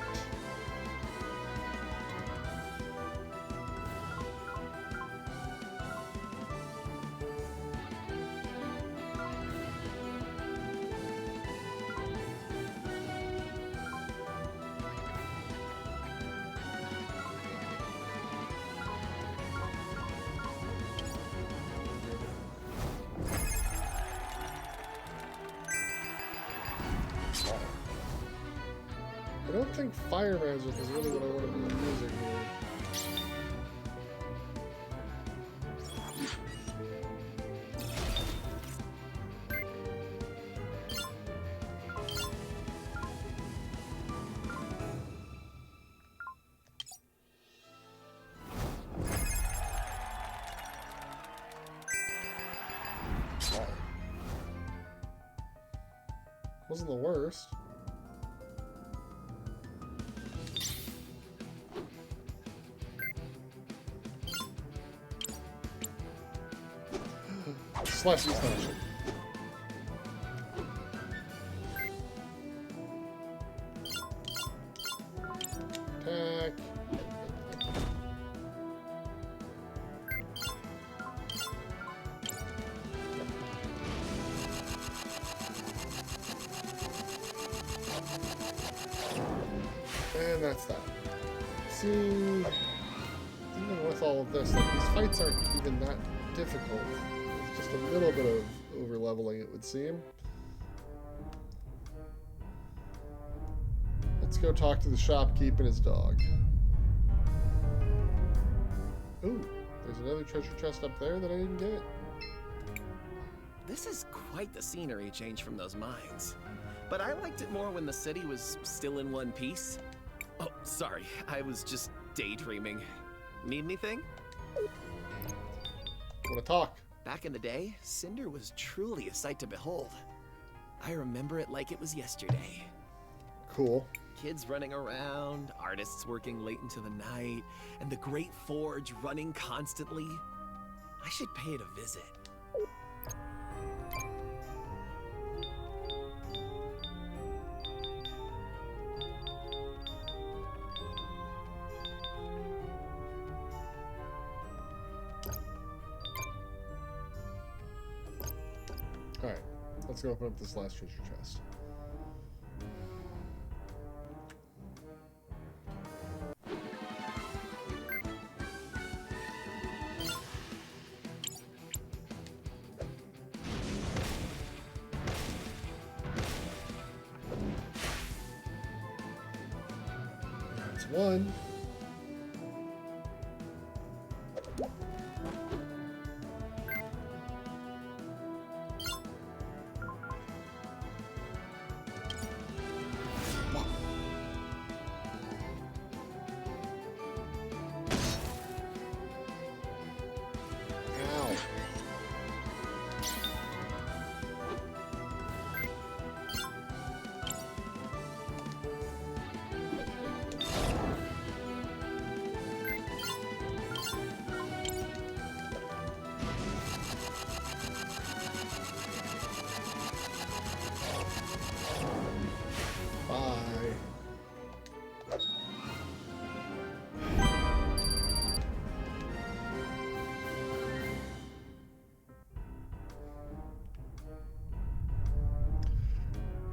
I don't think fire magic is really what I want to be using here. Wasn't the worst. Slashy slash. Attack. And that's that. See, even with all of this, like, these fights aren't even that difficult. It's just a little bit of over-leveling, it would seem. Let's go talk to the shopkeep and his dog. Ooh, there's another treasure chest up there that I didn't get. This is quite the scenery change from those mines. But I liked it more when the city was still in one piece. Oh, sorry, I was just daydreaming. Need anything? Want to talk? Back in the day, Cinder was truly a sight to behold. I remember it like it was yesterday. Cool. Kids running around, artists working late into the night, and the Great Forge running constantly. I should pay it a visit. Alright, let's go open up this last treasure chest. That's one.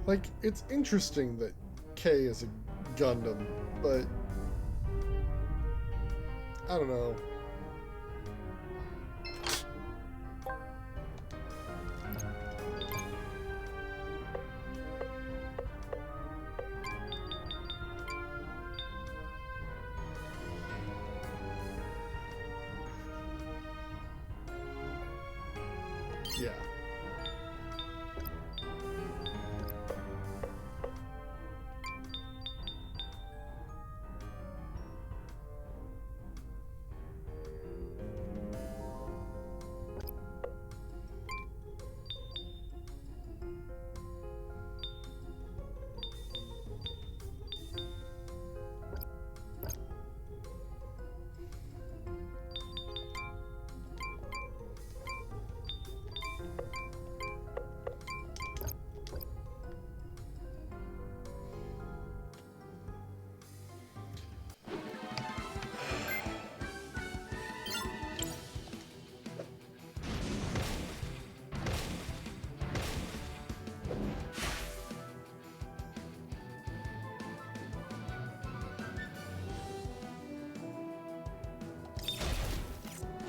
Like, it's interesting that K is a Gundam, but I don't know. Yeah.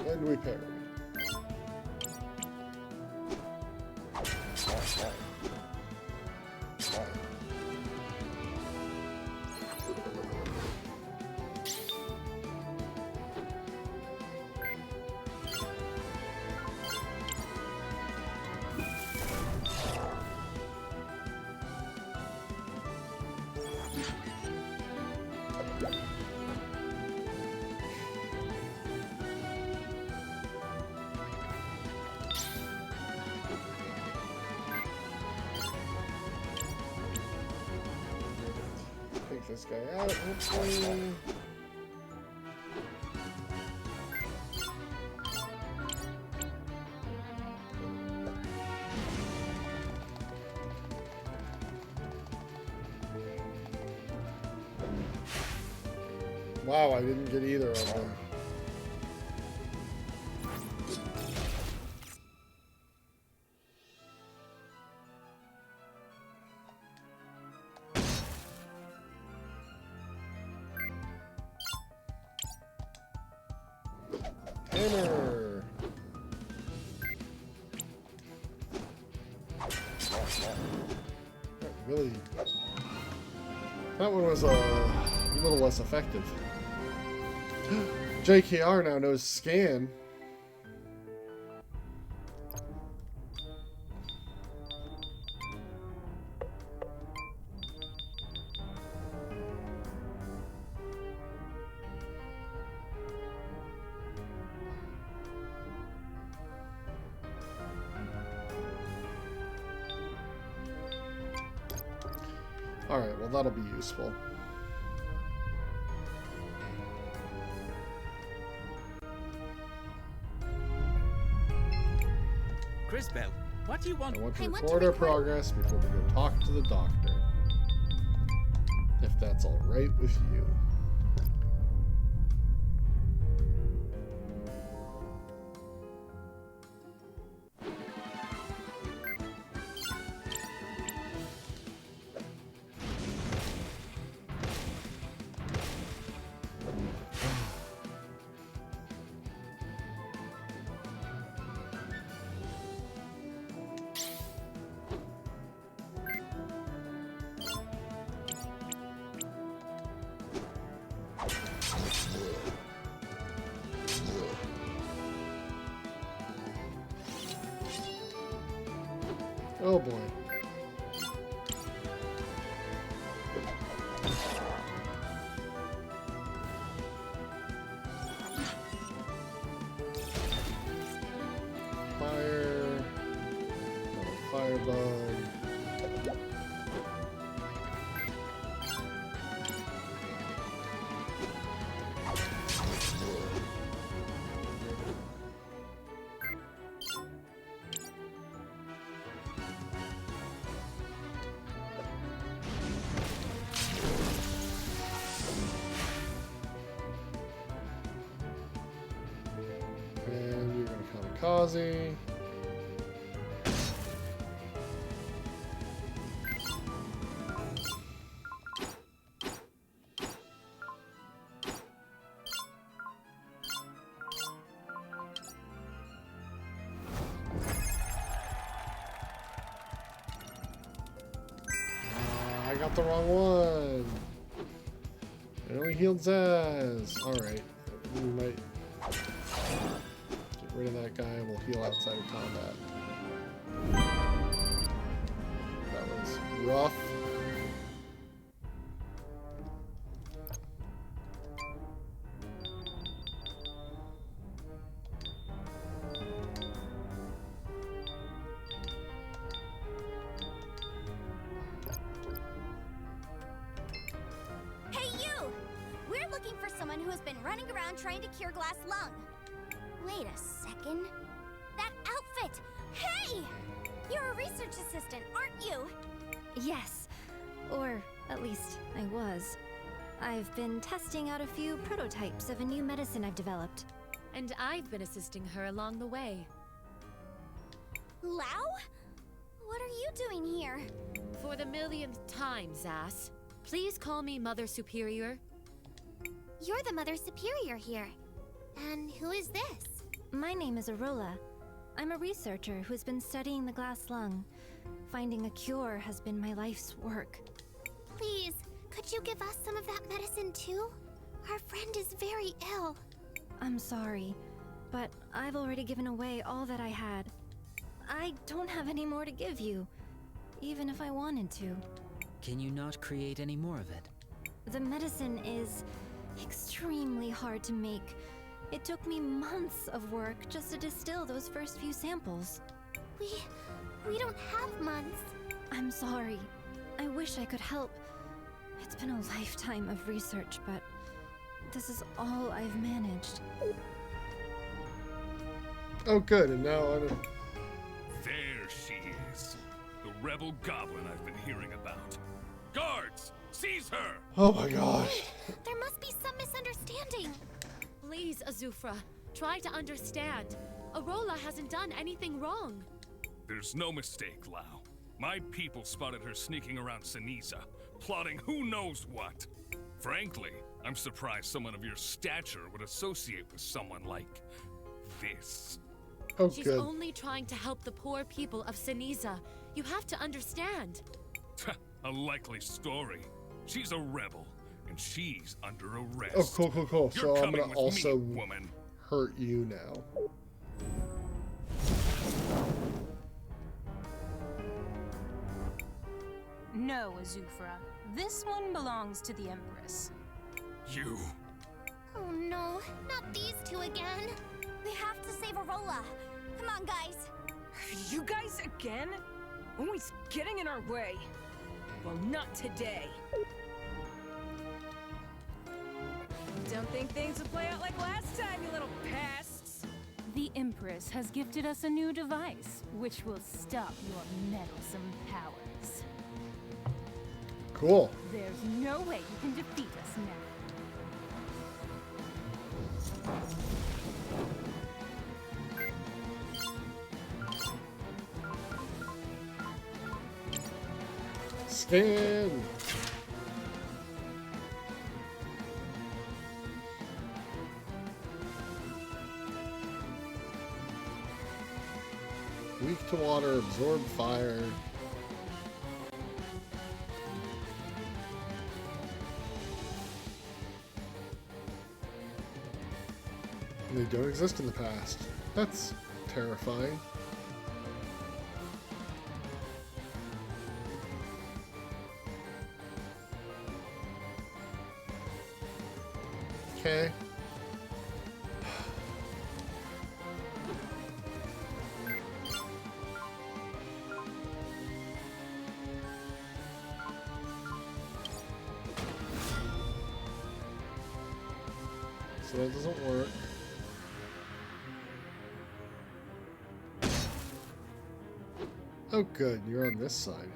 And we parry. Take this guy out, hopefully. Wow, I didn't get either of them. Hammer! Really? That one was a little less effective. JKR now knows scan. Alright, well that'll be useful. CrisTales, what do you want? I want to record our progress before we go talk to the doctor. If that's alright with you. Oh boy. Fire. Firebug. And you're gonna kamikaze. I got the wrong one. I only healed Zaz. Alright. We might get rid of that guy. We'll heal outside of combat. That was rough. Hey, you! We're looking for someone who has been running around trying to cure glass lung. Wait a second. That outfit! Hey! You're a research assistant, aren't you? Yes. Or at least I was. I've been testing out a few prototypes of a new medicine I've developed. And I've been assisting her along the way. Lao? What are you doing here? For the millionth time, Zaz. Please call me Mother Superior. You're the Mother Superior here. And who is this? My name is Arola. I'm a researcher who's been studying the glass lung. Finding a cure has been my life's work. Please, could you give us some of that medicine too? Our friend is very ill. I'm sorry, but I've already given away all that I had. I don't have any more to give you, even if I wanted to. Can you not create any more of it? The medicine is extremely hard to make. It took me months of work just to distill those first few samples. We don't have months. I'm sorry. I wish I could help. It's been a lifetime of research, but this is all I've managed. Oh good, and now I don't... There she is. The rebel goblin I've been hearing about. Guards! Seize her! Oh my gosh. There must be some misunderstanding. Please, Azufra, try to understand. Arola hasn't done anything wrong. There's no mistake, Lao. My people spotted her sneaking around Ceniza, plotting who knows what. Frankly, I'm surprised someone of your stature would associate with someone like this. Oh, She's good. only trying to help the poor people of Ceniza. You have to understand. A likely story. She's a rebel, and she's under arrest. Oh, cool, cool, cool. You're So I'm coming gonna with also me, woman. hurt you now. No, Azufra. This one belongs to the Empress. You. Oh no, not these two again. We have to save Arola. Come on, guys. You guys again? Always getting in our way. Well, not today. Don't think things will play out like last time, you little pests. The Empress has gifted us a new device, which will stop your meddlesome powers. Cool. There's no way you can defeat us now. Scan. Weak to water, absorb fire. They don't exist in the past. That's terrifying. Okay. So that doesn't work. Oh good, you're on this side.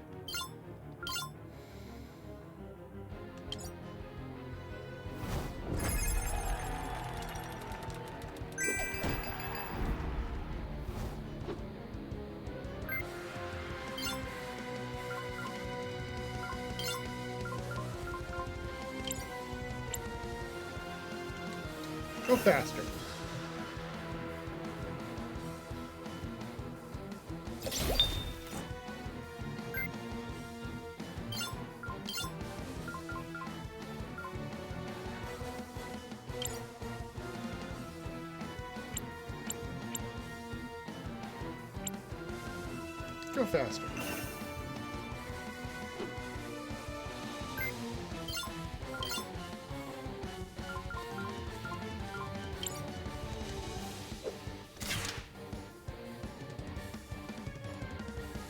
Go faster. Go faster.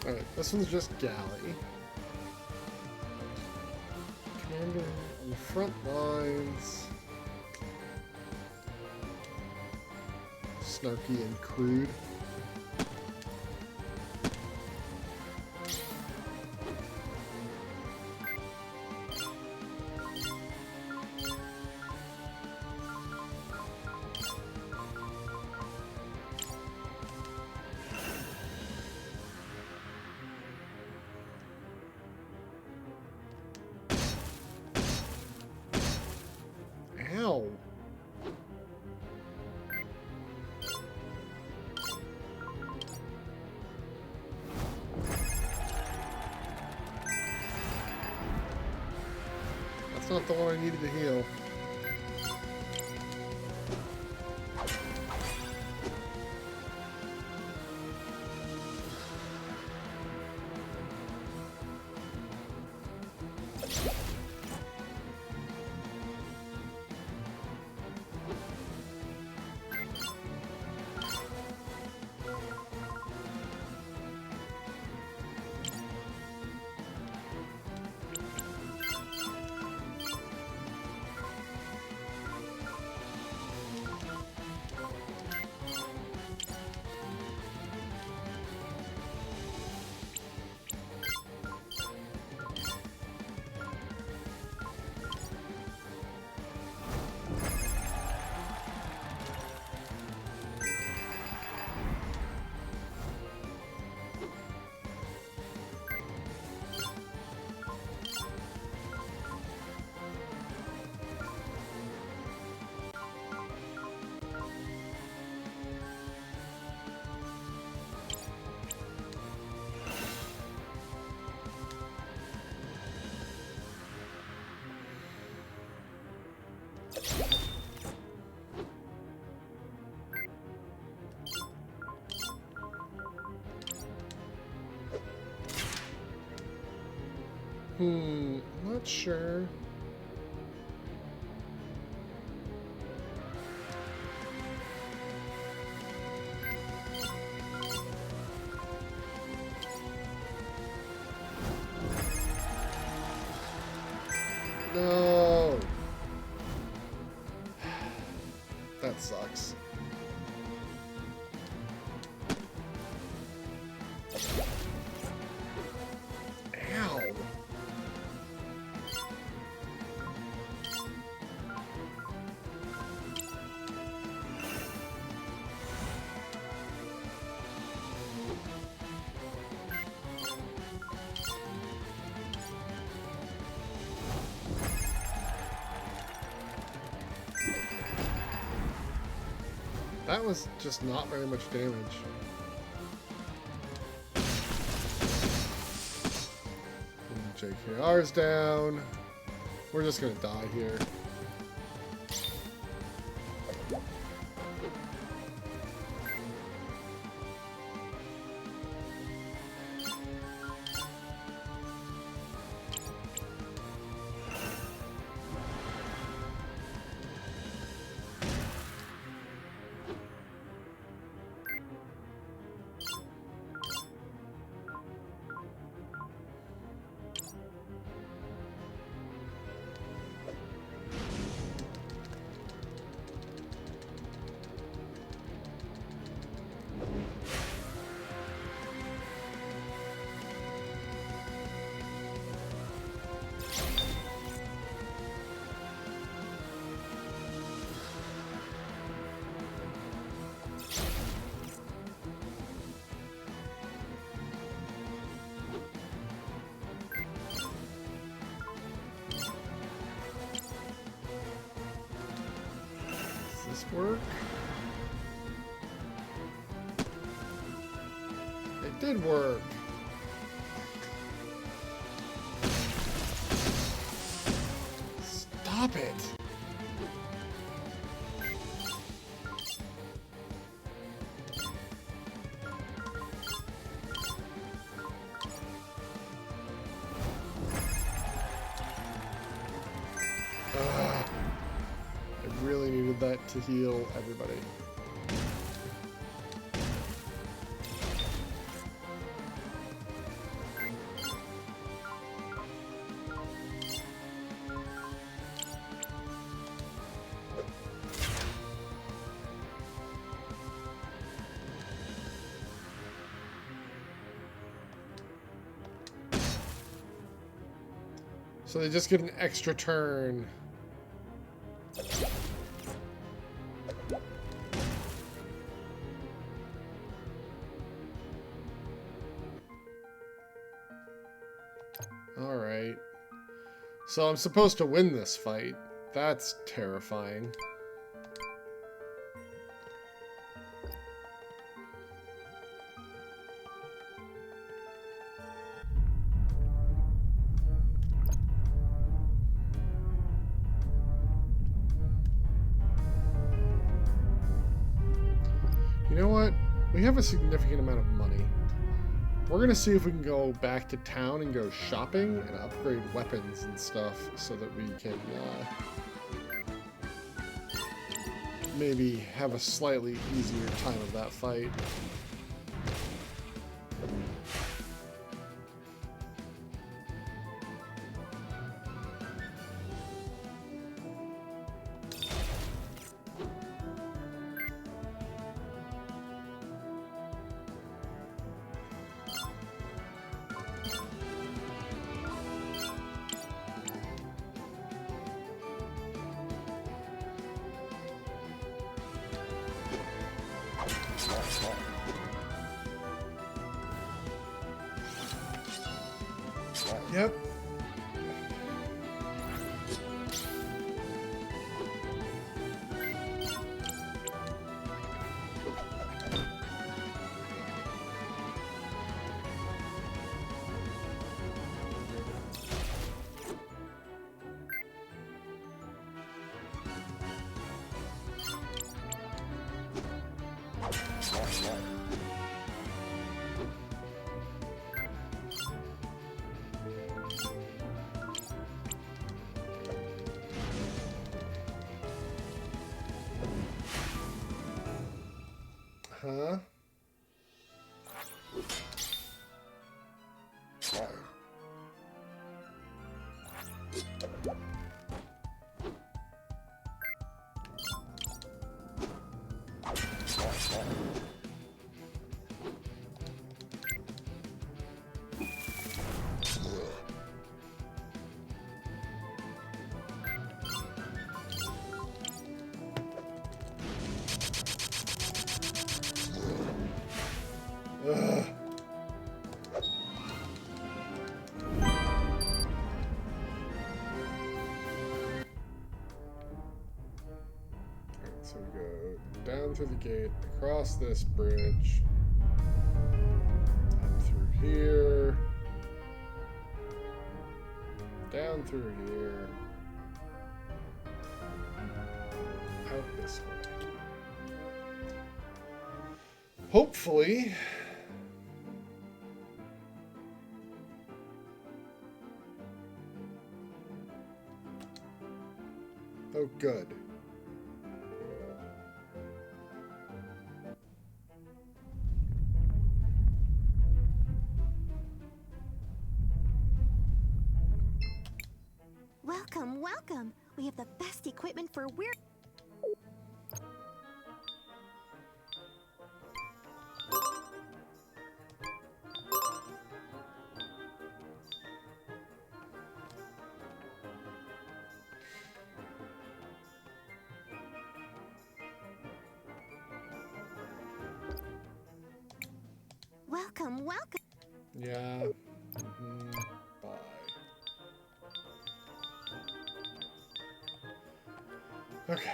Alright, this one's just galley. Commander on the front lines. Snarky and crude. Ow. That's not the one I needed to heal. Not sure. No. That sucks. Ow. That was just not very much damage. And JKR's down. We're just gonna die here. Work? It did work. Stop it. That to heal everybody. So they just get an extra turn. Alright. So I'm supposed to win this fight. That's terrifying. You know what? We have a significant amount of money. We're gonna see if we can go back to town and go shopping and upgrade weapons and stuff so that we can maybe have a slightly easier time of that fight. Yep. Huh? down through the gate, across this bridge, up through here, down through here, out this way. Hopefully, oh good. Welcome, welcome. We have the best equipment for weird. Welcome, welcome. Yeah. Bye. Okay.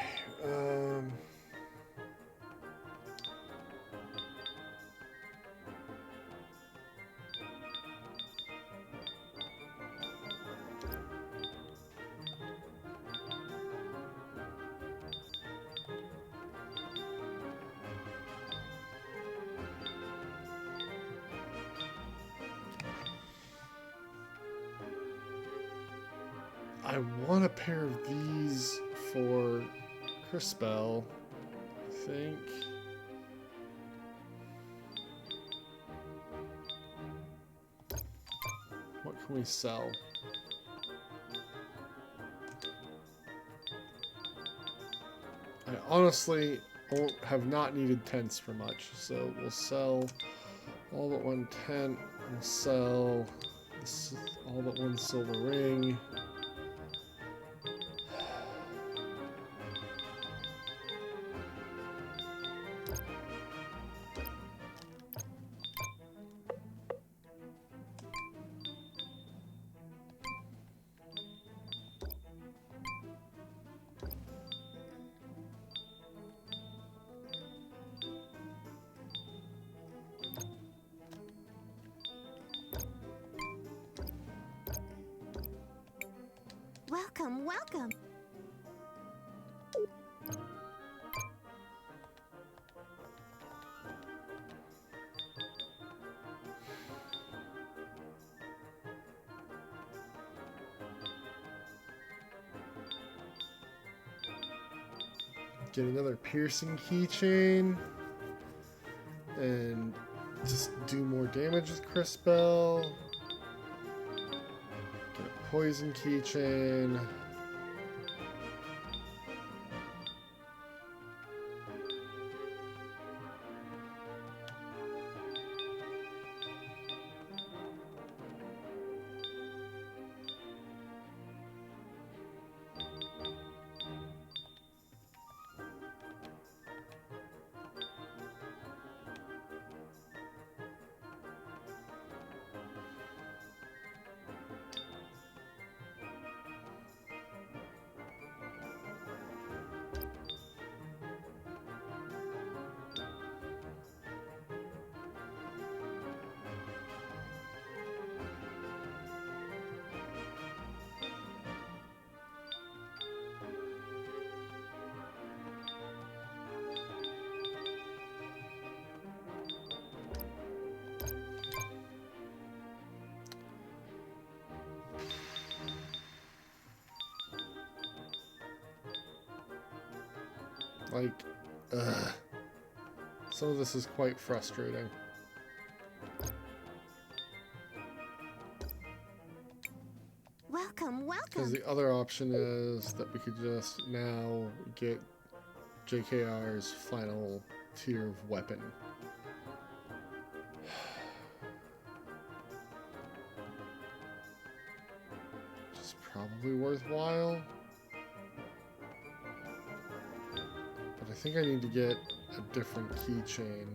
I want a pair of these for CrisTales, I think. What can we sell? I honestly have not needed tents for much, so we'll sell all but one tent. We'll sell this, all but one silver ring. Welcome, welcome. Get another piercing keychain and just do more damage with CrisTales. Get a poison keychain. Like, ugh. Some of this is quite frustrating. Welcome, welcome. Because the other option is that we could just now get JKR's final tier of weapon. Which is probably worthwhile. But I think I need to get a different keychain.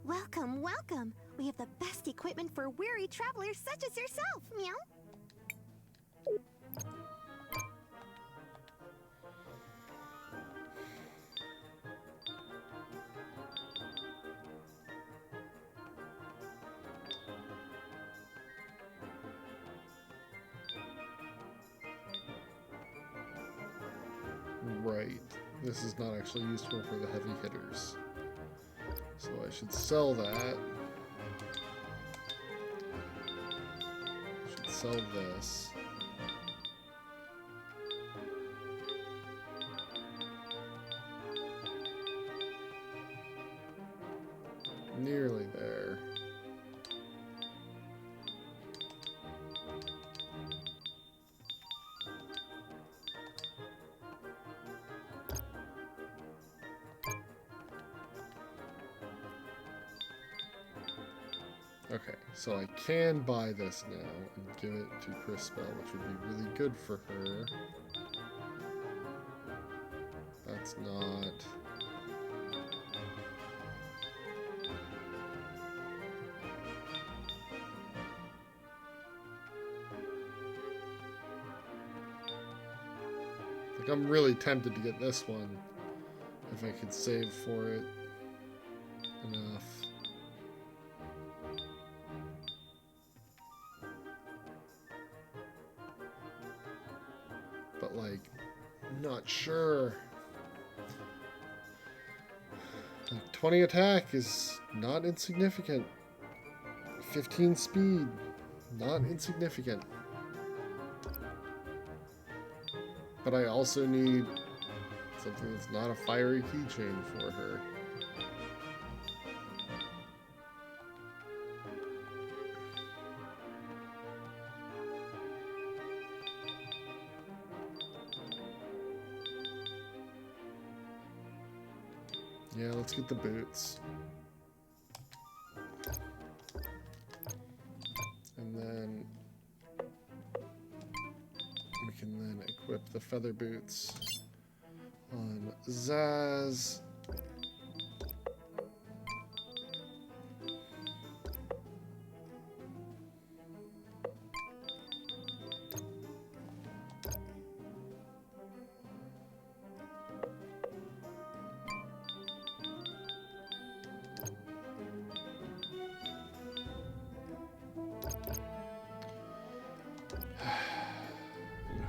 Welcome, welcome. We have the best equipment for weary travelers such as yourself, meow. right. This is not actually useful for the heavy hitters. So I should sell that. Should sell this. Nearly there. Okay, so I can buy this now and give it to CrisTales, which would be really good for her. That's not... Like, I'm really tempted to get this one if I could save for it enough. But, like, not sure. Like, 20 attack is not insignificant. 15 speed, not insignificant. But I also need something that's not a fiery keychain for her. Yeah, let's get the boots. And then we can then equip the feather boots on Zaz.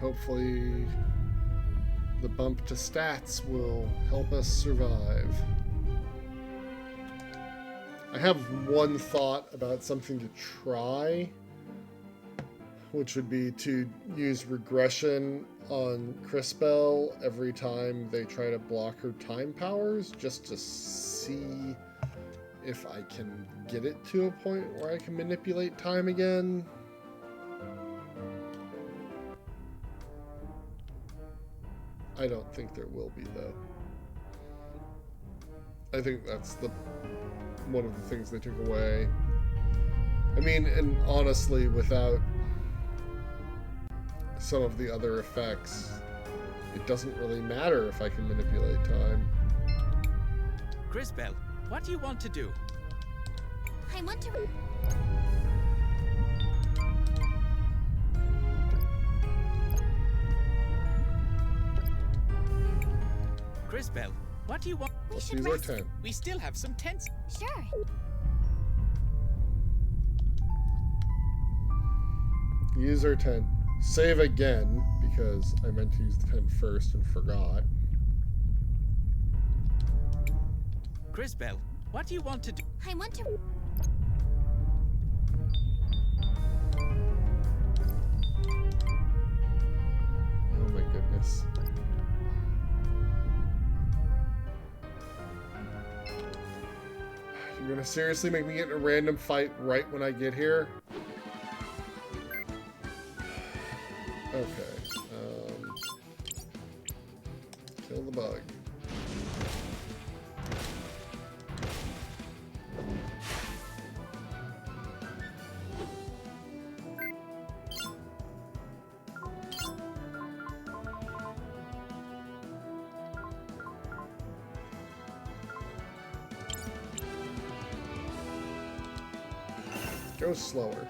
Hopefully the bump to stats will help us survive. I have one thought about something to try, which would be to use regression on CrisTales every time they try to block her time powers, just to see if I can get it to a point where I can manipulate time again. I don't think there will be, though. I think that's one of the things they took away. I mean, and honestly, without some of the other effects, it doesn't really matter if I can manipulate time. CrisTales, what do you want to do? I want to... CrisTales, what do you want? Let's use our 10. We still have some tents. Sure. Use our 10. Save again, because I meant to use the 10 first and forgot. CrisTales, what do you want to do? I want to... Oh my goodness. You're gonna seriously make me get in a random fight right when I get here? Okay. Kill the bug. Go slower.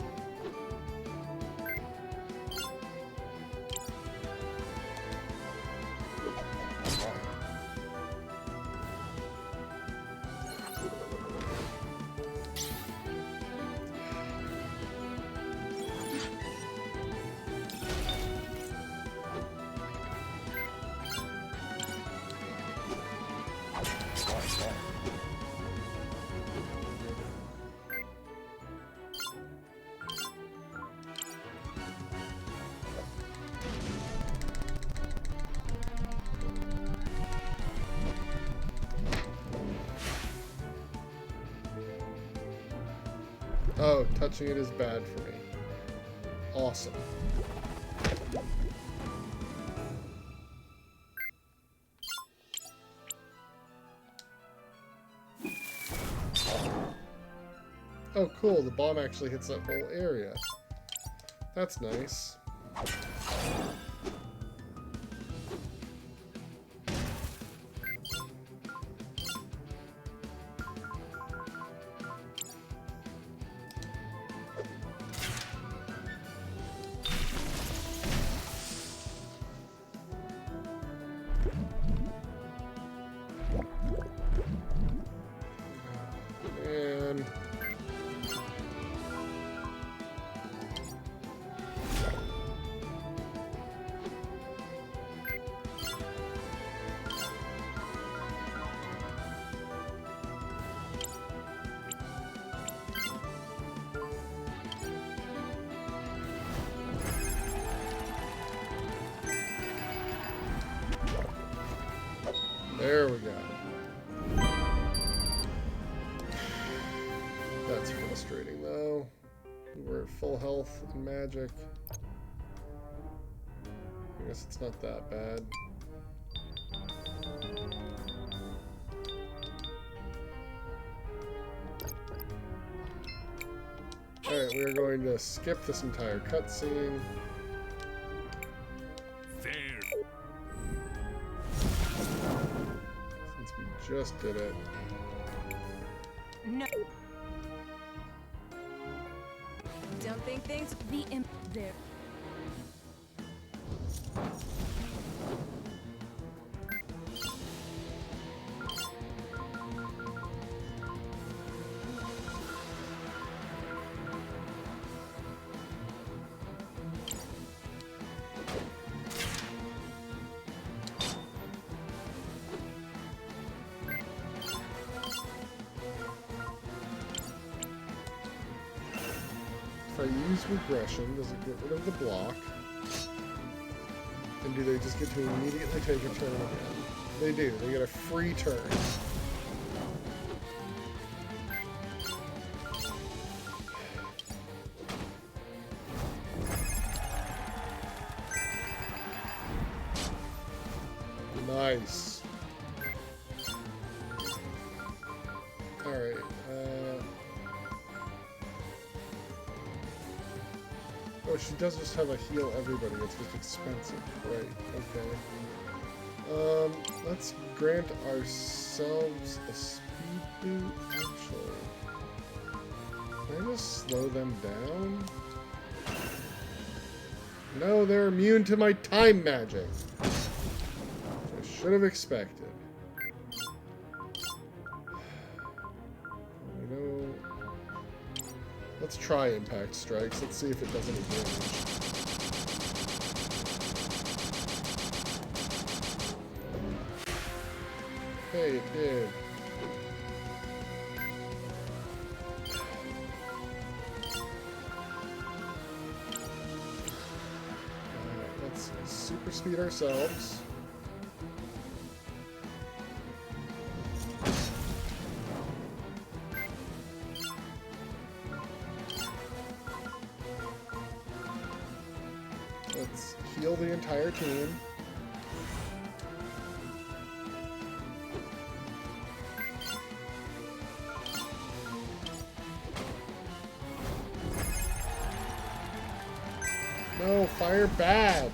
Oh, touching it is bad for me. Awesome. Oh, cool. The bomb actually hits that whole area. That's nice. And there we go. That's frustrating, though. We're at full health and magic. I guess it's not that bad. Alright, we are going to skip this entire cutscene. There. Since we just did it. No. Don't think things the imp there. If I use regression, does it get rid of the block? And do they just get to immediately take a turn again? They do. They get a free turn. Nice. Alright, oh, she does just have a heal everybody. It's just expensive. Right, okay. Let's grant ourselves a speed boot, actually. Can I just slow them down? No, they're immune to my time magic. Which I should have expected. Let's try impact strikes. Let's see if it does any damage. Hey, it did. Let's super speed ourselves. Let's heal the entire team. No, fire bad.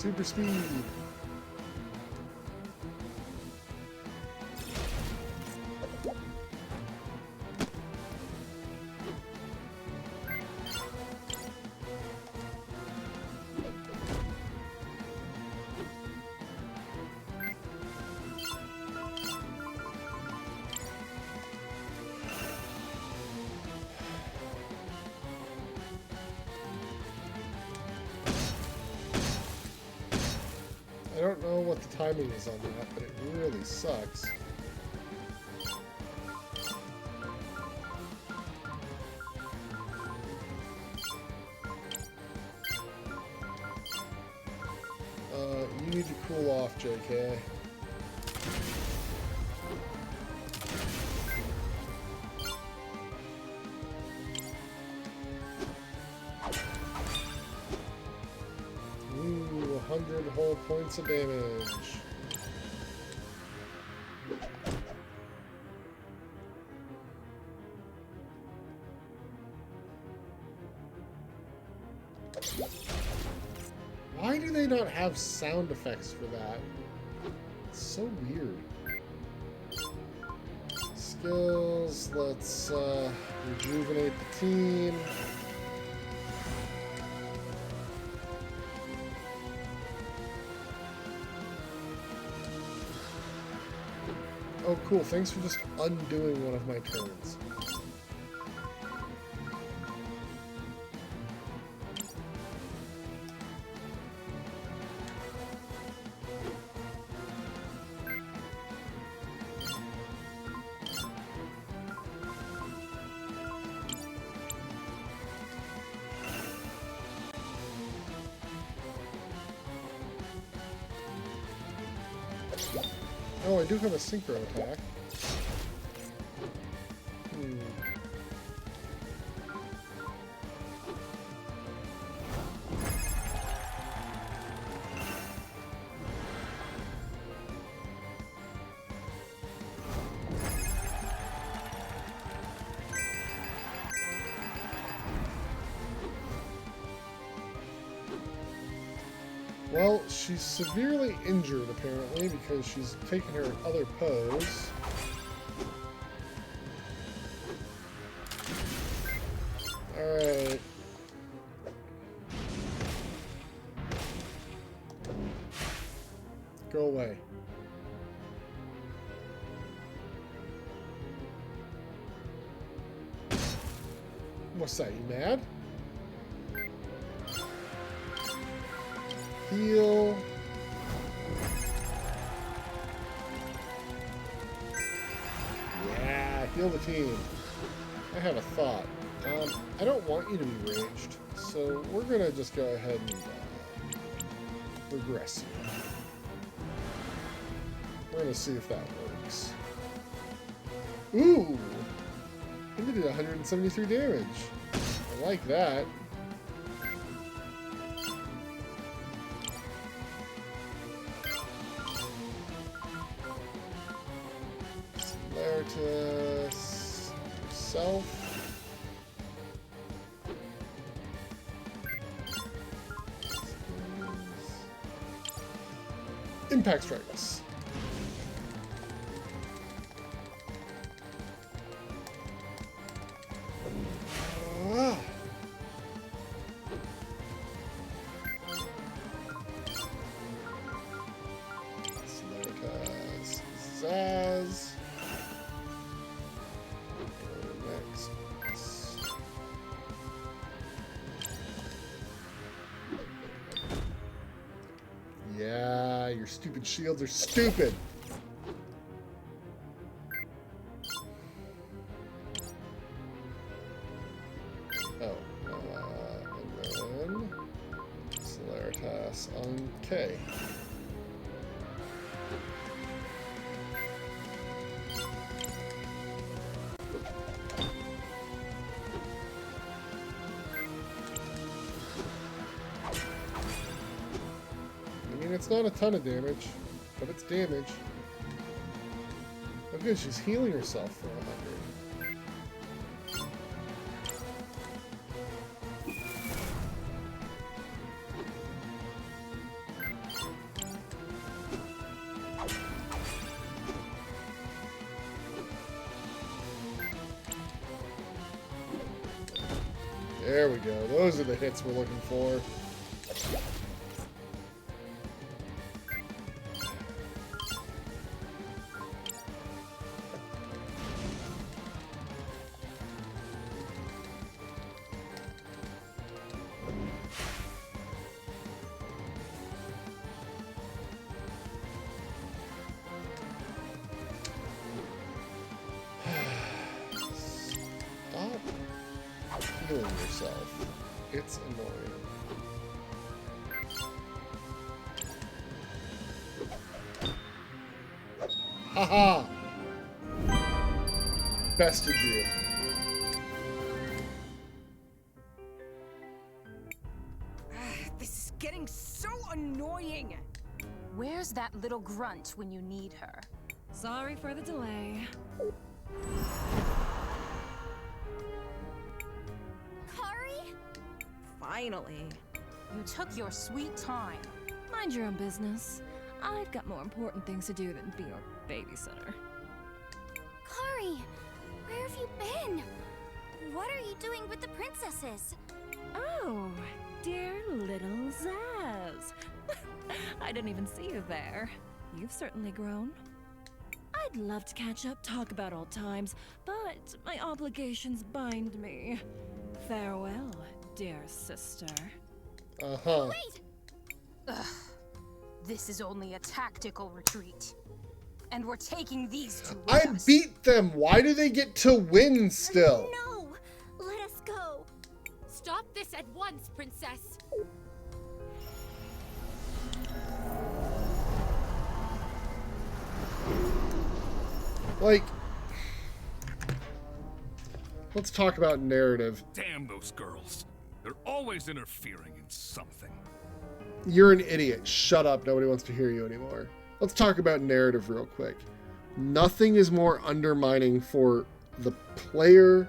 Super speed. I don't know what the timing is on that, but it really sucks. You need to cool off, JK. Ooh, 100 whole points of damage. Why do they not have sound effects for that? It's so weird. Skills, let's rejuvenate the team. Oh cool, thanks for just undoing one of my turns. Oh, I do have a synchro attack. Well, she's severely injured, apparently, because she's taken her other pose. Alright. Go away. What's that, you mad? Heal. Yeah, heal the team. I have a thought. I don't want you to be raged, so we're gonna just go ahead and regress you. We're gonna see if that works. Ooh! It did 173 damage. I like that. Self. Impact strikes. Zaz. Yeah, your stupid shields are stupid. Oh, and then Celeritas on K. It's not a ton of damage, but it's damage. Oh good, she's healing herself for 100. There we go. Those are the hits we're looking for. Healing yourself. It's annoying. Haha! Bested you. This is getting so annoying. Where's that little grunt when you need her? Sorry for the delay. Finally. You took your sweet time. Mind your own business. I've got more important things to do than be your babysitter. Kari, where have you been? What are you doing with the princesses? Oh, dear little Zaz. I didn't even see you there. You've certainly grown. I'd love to catch up, talk about old times, but my obligations bind me. Farewell, dear sister. Uh-huh. Wait! Ugh. This is only a tactical retreat. And we're taking these two with I us. beat them! Why do they get to win still? No! Let us go! Stop this at once, princess! Like, let's talk about narrative. Damn those girls. They're always interfering in something. You're an idiot. Shut up. Nobody wants to hear you anymore. Let's talk about narrative real quick. Nothing is more undermining for the player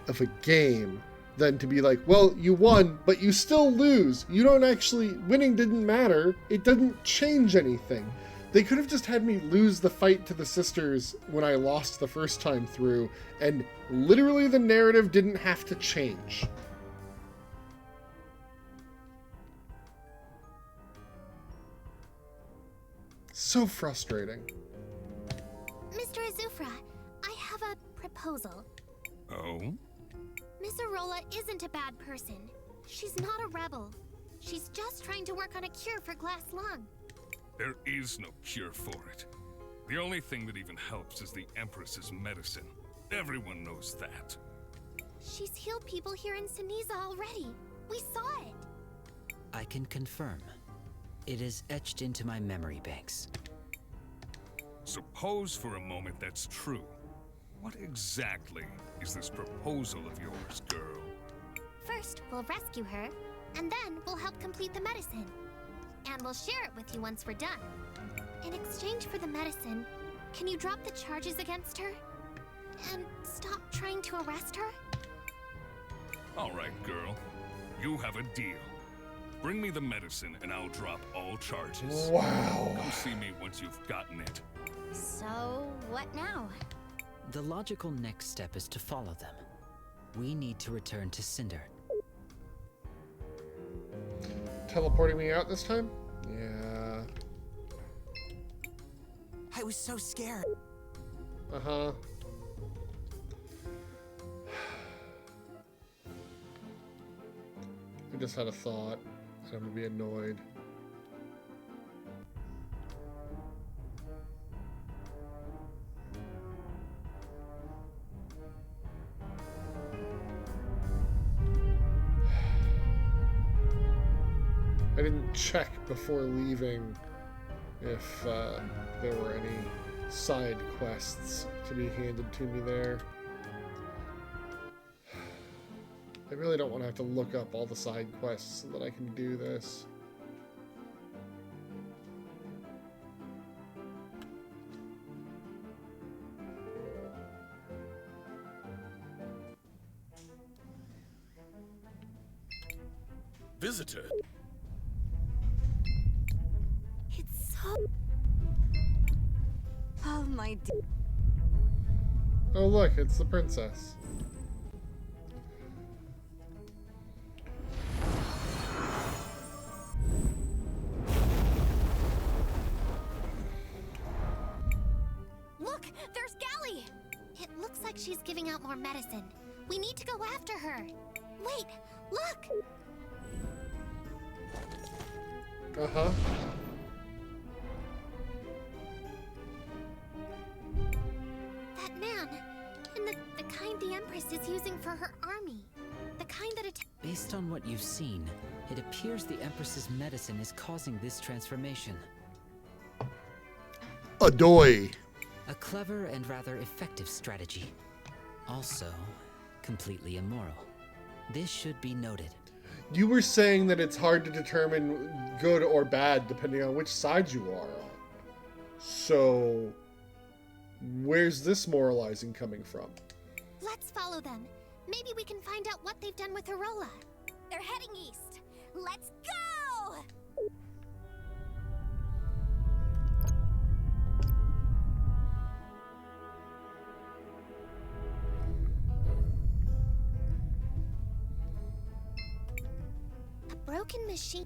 of a game than to be like, well, you won, but you still lose. You don't actually, winning didn't matter. It didn't change anything. They could have just had me lose the fight to the sisters when I lost the first time through, and literally the narrative didn't have to change. So frustrating. Mr. Azufra, I have a proposal. Oh? Miss Arola isn't a bad person. She's not a rebel. She's just trying to work on a cure for glass lung. There is no cure for it. The only thing that even helps is the Empress's medicine. Everyone knows that. She's healed people here in Ceniza already. We saw it. I can confirm. It is etched into my memory banks. Suppose for a moment that's true. What exactly is this proposal of yours, girl? First, we'll rescue her, and then we'll help complete the medicine. And we'll share it with you once we're done. In exchange for the medicine, can you drop the charges against her? And stop trying to arrest her? All right, girl. You have a deal. Bring me the medicine and I'll drop all charges. Wow. Come see me once you've gotten it. So, what now? The logical next step is to follow them. We need to return to Cinder. Teleporting me out this time? Yeah. I was so scared. Uh-huh. I just had a thought. I'm gonna be annoyed. I didn't check before leaving if there were any side quests to be handed to me there. I really don't want to have to look up all the side quests so that I can do this. Visitor. It's so... Oh, my dear. Oh look, it's the princess. Look, there's Gally! It looks like she's giving out more medicine. We need to go after her. Wait, look! Uh-huh. That man, and the kind the Empress is using for her army. The kind that Based on what you've seen, it appears the Empress's medicine is causing this transformation. Adoy. A clever and rather effective strategy. Also, completely immoral. This should be noted. You were saying that it's hard to determine good or bad depending on which side you are on. So, where's this moralizing coming from? Let's follow them. Maybe we can find out what they've done with Arola. They're heading east. Let's go! A broken machine.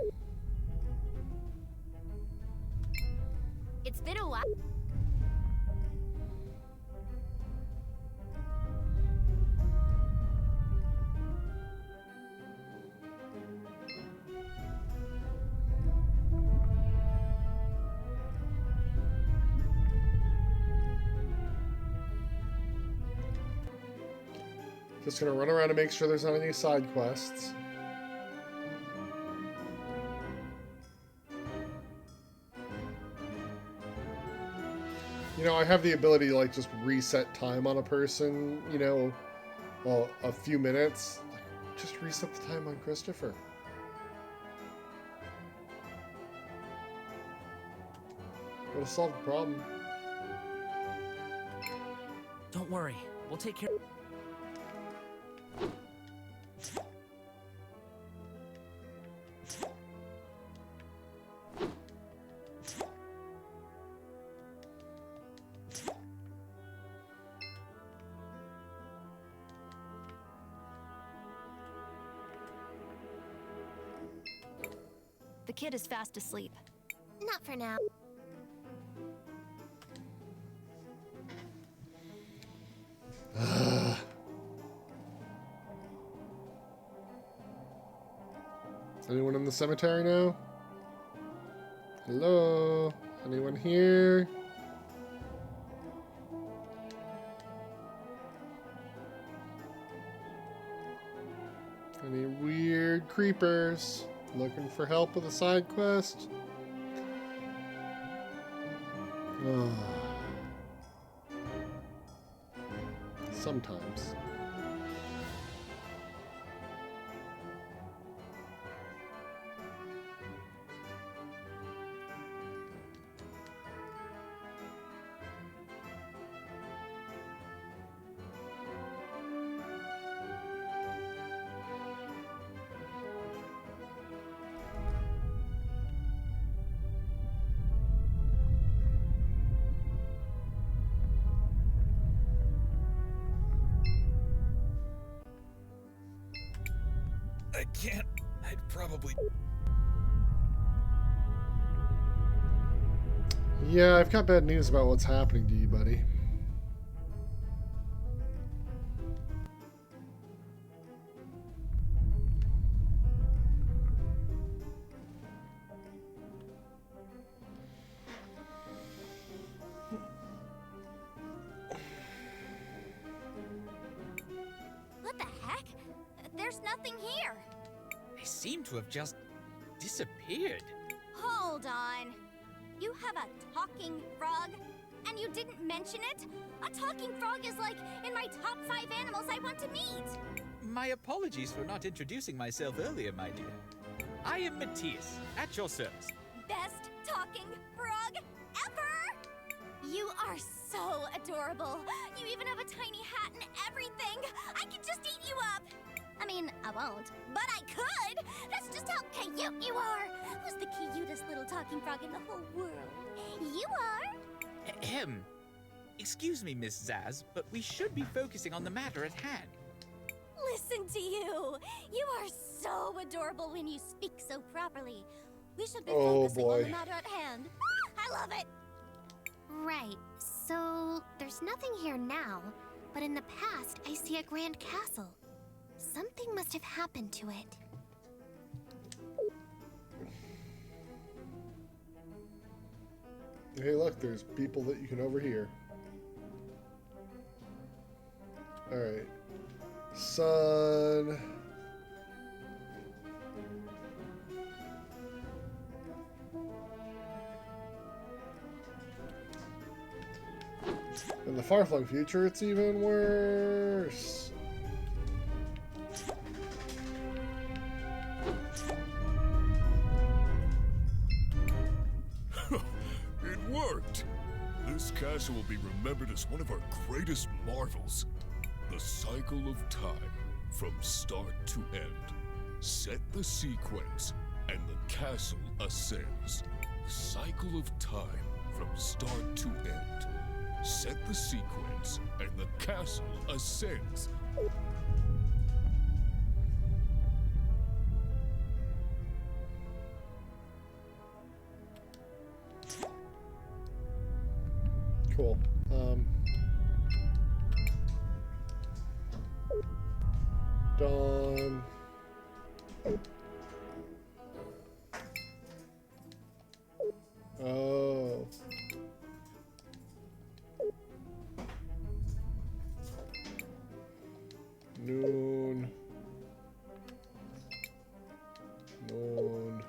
It's been a while. Just gonna run around and make sure there's not any side quests. You know, I have the ability to like just reset time on a person, you know, well, a few minutes. Like, just reset the time on Christopher. Would have solved the problem. Don't worry, we'll take care. The kid is fast asleep. Not for now. Anyone in the cemetery now? Hello? Anyone here? Any weird creepers looking for help with a side quest? Sometimes. I can't. I'd probably... Yeah, I've got bad news about what's happening to you, buddy. What the heck? There's nothing here. They seem to have just disappeared. Hold on. You have a talking frog? And you didn't mention it? A talking frog is like in my top 5 animals I want to meet. My apologies for not introducing myself earlier, my dear. I am Matthias, at your service. Best talking frog ever! You are so adorable. You even have a tiny hat and everything. I could just eat you up. I mean, I won't, but I could. That's just how cute you are. Who's the cutest little talking frog in the whole world? You are. Ahem. Excuse me, Miss Zaz, but we should be focusing on the matter at hand. Listen to you. You are so adorable when you speak so properly. We should be focusing on the matter at hand. I love it. Right. So, there's nothing here now, but in the past I see a grand castle. Something must have happened to it. Hey, look, there's people that you can overhear. Alright. Sun. In the far-flung future, it's even worse. It worked! This castle will be remembered as one of our greatest marvels. The cycle of time, from start to end. Set the sequence, and the castle ascends. The cycle of time, from start to end. Set the sequence, and the castle ascends. Cool. Dawn. Oh. Noon. Noon.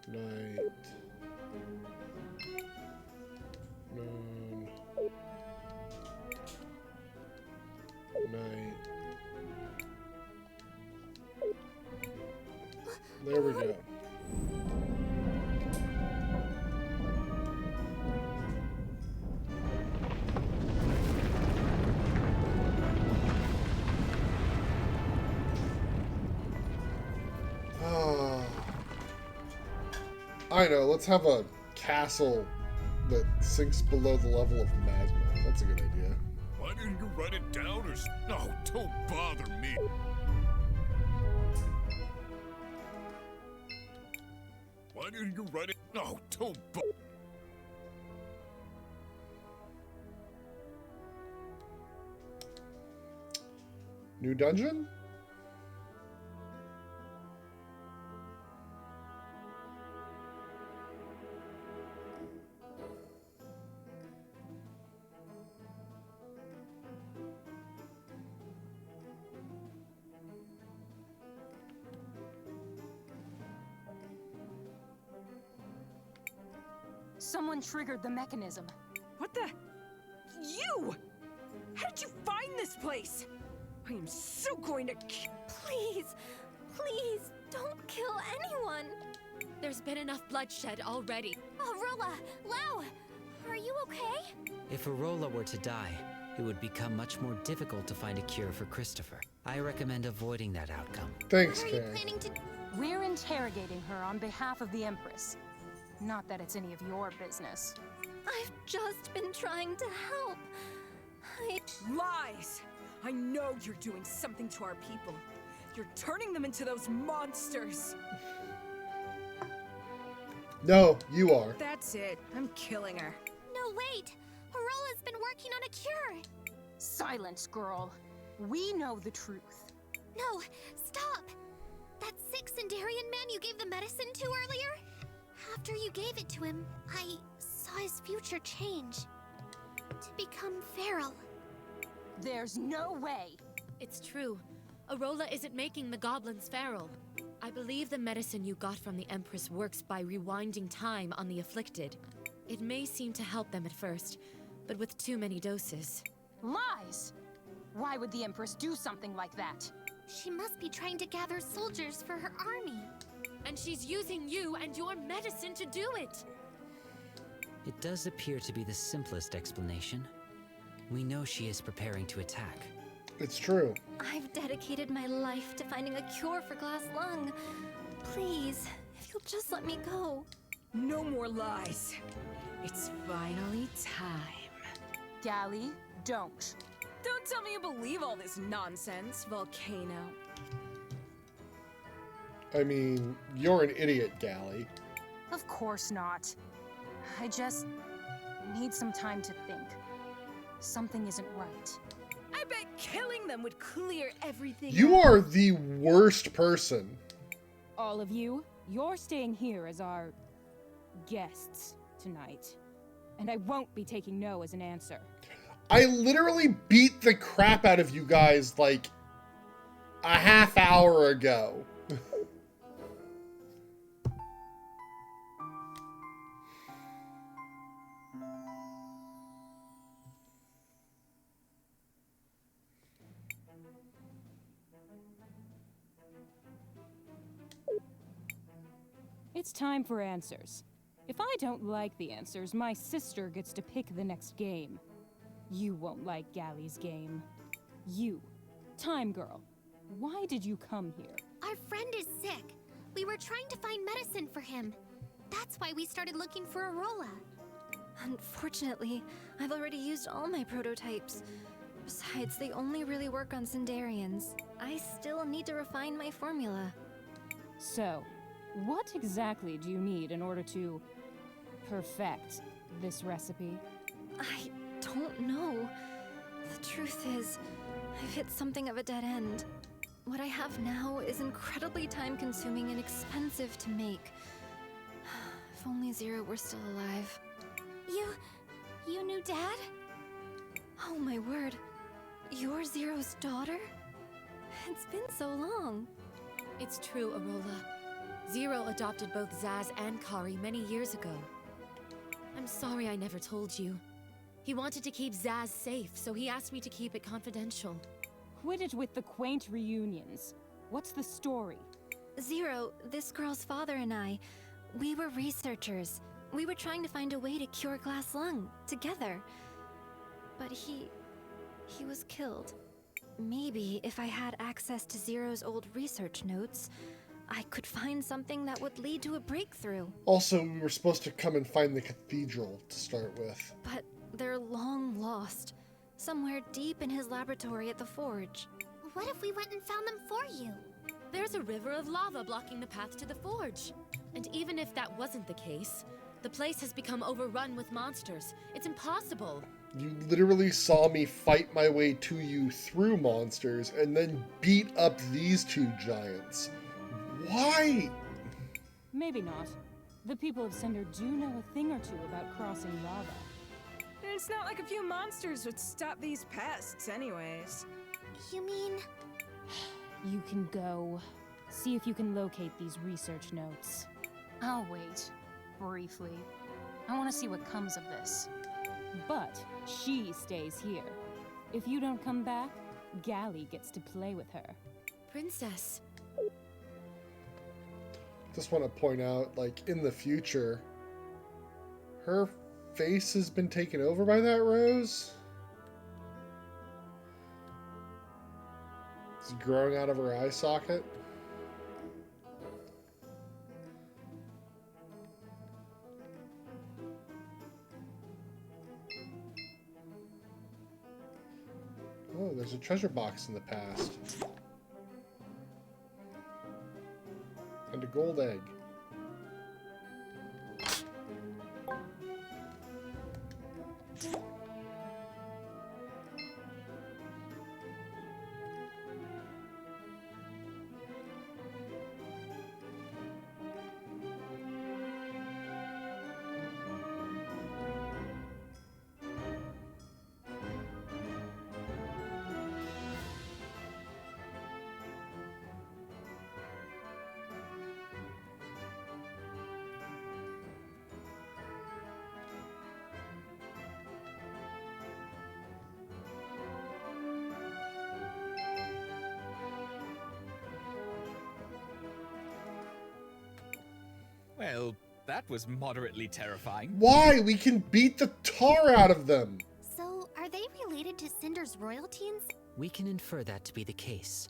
Night. Noon. Night. There we go. I know, let's have a castle that sinks below the level of magma. That's a good idea. Why didn't you write it down or... No, don't bother me. Why didn't you write it... No, don't bother... New dungeon? Someone triggered the mechanism. What the? You! How did you find this place? I am so going to Please, please, don't kill anyone. There's been enough bloodshed already. Aurora, Lau, are you okay? If Arola were to die, it would become much more difficult to find a cure for Christopher. I recommend avoiding that outcome. Thanks, What are you Karen. planning to... We're interrogating her on behalf of the Empress. Not that it's any of your business. I've just been trying to help. Lies! I know you're doing something to our people. You're turning them into those monsters. No, you are. That's it. I'm killing her. No, wait! Arola's been working on a cure! Silence, girl. We know the truth. No, stop! That sick Cinderian man you gave the medicine to earlier? After you gave it to him, I saw his future change. To become feral. There's no way. It's true. Arola isn't making the goblins feral. I believe the medicine you got from the Empress works by rewinding time on the afflicted. It may seem to help them at first, but with too many doses. Lies! Why would the Empress do something like that? She must be trying to gather soldiers for her army. And she's using you and your medicine to do it! It does appear to be the simplest explanation. We know she is preparing to attack. It's true. I've dedicated my life to finding a cure for glass lung. Please, if you'll just let me go. No more lies. It's finally time. Gally, don't. Don't tell me you believe all this nonsense, Volcano. I mean, you're an idiot, Gally. Of course not. I need some time to think. Something isn't right. I bet killing them would clear everything You up. are the worst person. All of you, you're staying here as our guests tonight. And I won't be taking no as an answer. I literally beat the crap out of you guys like a half hour ago. It's time for answers. If I don't like the answers, my sister gets to pick the next game. You won't like Galley's game. You, Time Girl, why did you come here? Our friend is sick. We were trying to find medicine for him. That's why we started looking for Arola. Unfortunately, I've already used all my prototypes. Besides, they only really work on Cinderians. I still need to refine my formula. So, what exactly do you need in order to perfect this recipe? I don't know. The truth is, I've hit something of a dead end. What I have now is incredibly time-consuming and expensive to make. If only Zero were still alive. You knew Dad? Oh my word. You're Zero's daughter? It's been so long. It's true, Arola. Zero adopted both Zaz and Kari many years ago. I'm sorry I never told you. He wanted to keep Zaz safe, so he asked me to keep it confidential. Quit it with the quaint reunions. What's the story? Zero, this girl's father and I, we were researchers. We were trying to find a way to cure glass lung, together. But he was killed. Maybe if I had access to Zero's old research notes, I could find something that would lead to a breakthrough. Also, we were supposed to come and find the cathedral to start with. But they're long lost. Somewhere deep in his laboratory at the forge. What if we went and found them for you? There's a river of lava blocking the path to the forge. And even if that wasn't the case, the place has become overrun with monsters. It's impossible. You literally saw me fight my way to you through monsters and then beat up these two giants. Why? Maybe not. The people of Cinder do know a thing or two about crossing lava. It's not like a few monsters would stop these pests anyways. You mean... You can go. See if you can locate these research notes. I'll wait. Briefly. I want to see what comes of this. But she stays here. If you don't come back, Galley gets to play with her. Princess. Just want to point out, like, in the future, her face has been taken over by that rose. It's growing out of her eye socket. Oh, there's a treasure box in the past. And a gold egg. Well, that was moderately terrifying. Why? We can beat the tar out of them! So, are they related to Cinder's royalties? We can infer that to be the case.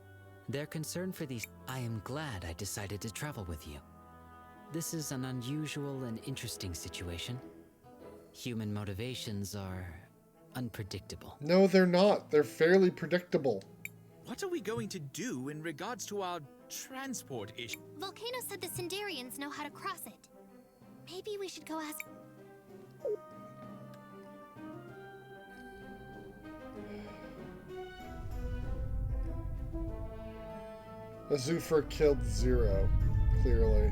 Their concern for these... I am glad I decided to travel with you. This is an unusual and interesting situation. Human motivations are unpredictable. No, they're not. They're fairly predictable. What are we going to do in regards to our transport issue? Volcano said the Cinderians know how to cross it. Maybe we should go ask... Azufra killed Zero, clearly.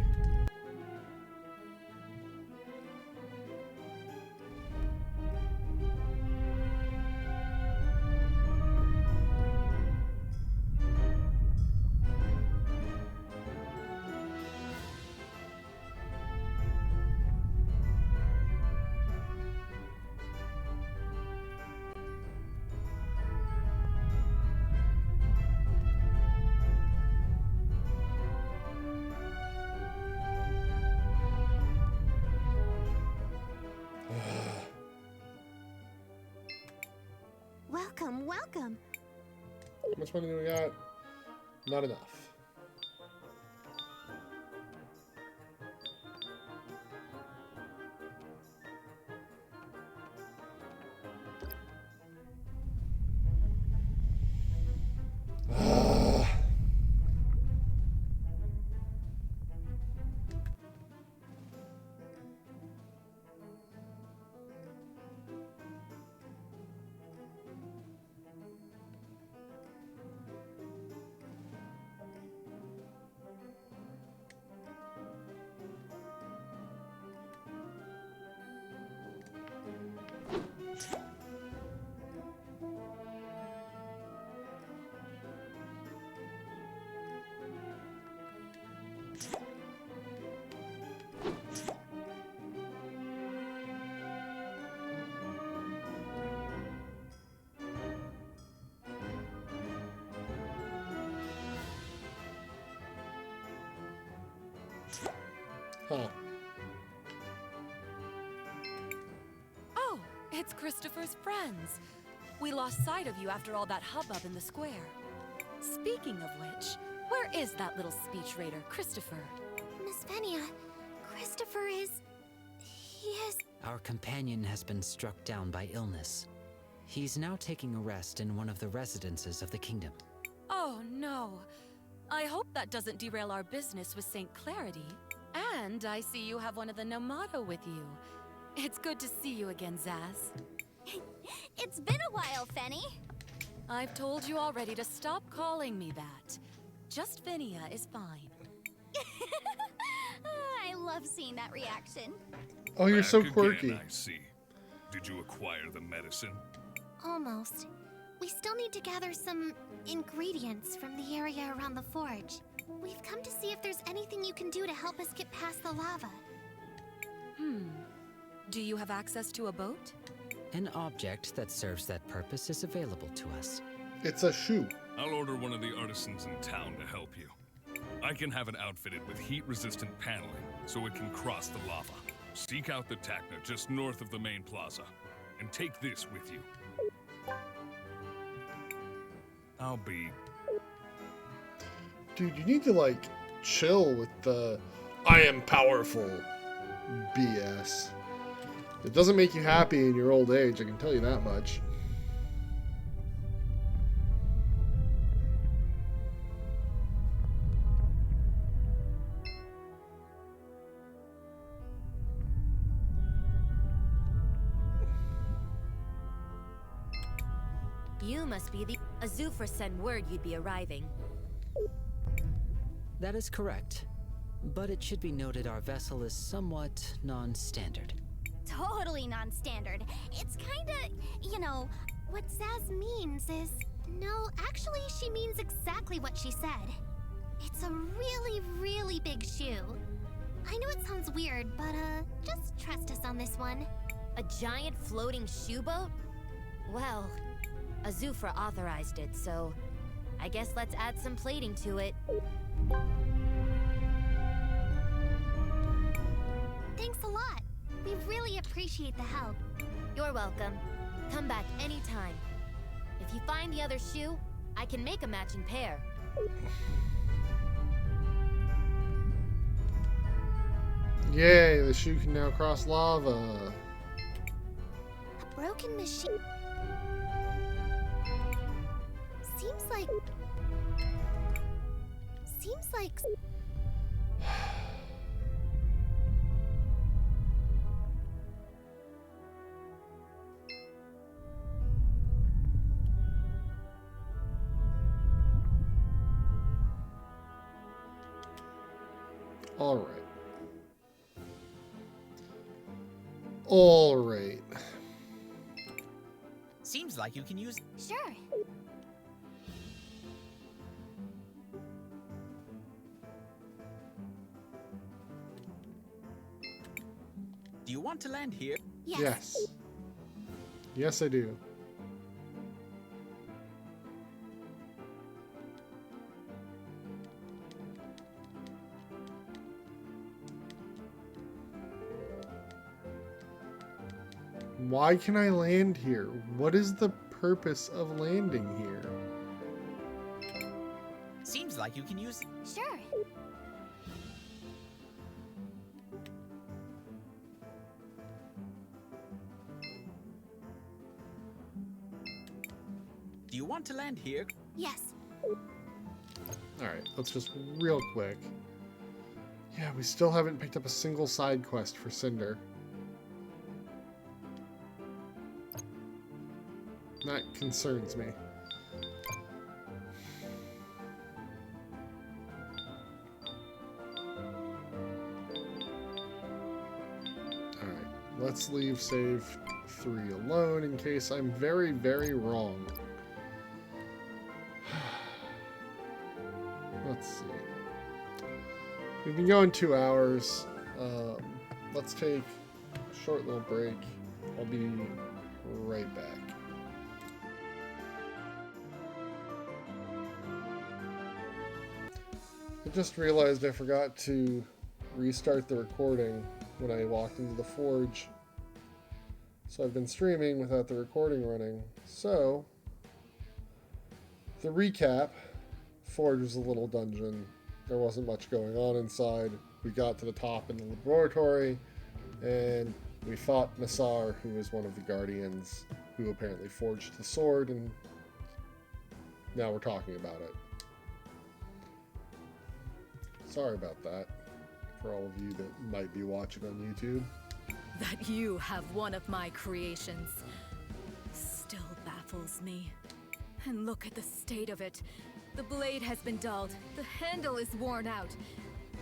Welcome, welcome. How much money do we got? Not enough. Huh. Oh, it's Christopher's friends. We lost sight of you after all that hubbub in the square. Speaking of which, where is that little speech raider, Christopher? Miss Venia, Christopher is... he is... Our companion has been struck down by illness. He's now taking a rest in one of the residences of the kingdom. Oh, no. I hope that doesn't derail our business with St. Clarity. And I see you have one of the Nomato with you. It's good to see you again, Zaz. It's been a while, Fenny. I've told you already to stop calling me that. Just Venia is fine. I love seeing that reaction. Oh, you're so Back quirky. Again, I see. Did you acquire the medicine? Almost. We still need to gather some ingredients from the area around the forge. We've come to see if there's anything you can do to help us get past the lava. Do you have access to a boat? An object that serves that purpose is available to us. It's a shoe. I'll order one of the artisans in town to help you. I can have it outfitted with heat-resistant paneling, so it can cross the lava. Seek out the Tacna just north of the main plaza, and take this with you. I'll be... Dude, you need to, like, chill with the I am powerful BS. It doesn't make you happy in your old age, I can tell you that much. You must be the Azufra sent word you'd be arriving. That is correct. But it should be noted our vessel is somewhat non-standard. Totally non-standard. It's kinda, you know, what Zaz means is... No, actually, she means exactly what she said. It's a really, really big shoe. I know it sounds weird, but, just trust us on this one. A giant floating shoe boat? Well, Azufra authorized it, so I guess let's add some plating to it. Thanks a lot. We really appreciate the help. You're welcome. Come back anytime. If you find the other shoe, I can make a matching pair. Yay, the shoe can now cross lava. A broken machine. Seems like... Alright. Alright. Seems like you can use... Sure. Do you want to land here? Yes. Yes, I do. Why can I land here? What is the purpose of landing here? Seems like you can use... Sure. Do you want to land here? Yes. Alright, let's just real quick. Yeah, we still haven't picked up a single side quest for Cinder. That concerns me. Alright, let's leave save 3 alone in case I'm very, very wrong. Let's see. We've been going 2 hours. Let's take a short little break. I'll be right back. I just realized I forgot to restart the recording when I walked into the forge. So I've been streaming without the recording running. So, the recap. Forge was a little dungeon. There wasn't much going on inside. We got to the top in the laboratory, and we fought Nassar, who is one of the guardians, who apparently forged the sword, and now we're talking about it. Sorry about that, for all of you that might be watching on YouTube. That you have one of my creations still baffles me. And look at the state of it. The blade has been dulled. The handle is worn out.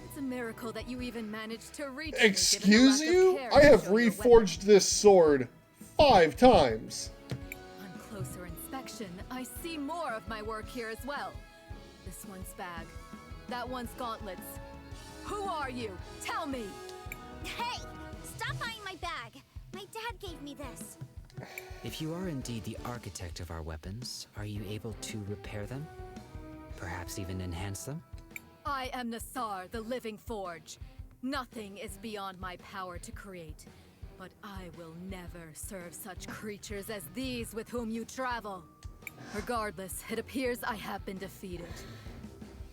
It's a miracle that you even managed to reach it. Excuse you? I have reforged this sword 5 times. On closer inspection, I see more of my work here as well. This one's bag. That one's gauntlets. Who are you? Tell me! Hey! Stop eyeing my bag! My dad gave me this. If you are indeed the architect of our weapons, are you able to repair them? Perhaps even enhance them? I am Nassar, the living forge. Nothing is beyond my power to create. But I will never serve such creatures as these with whom you travel. Regardless, it appears I have been defeated.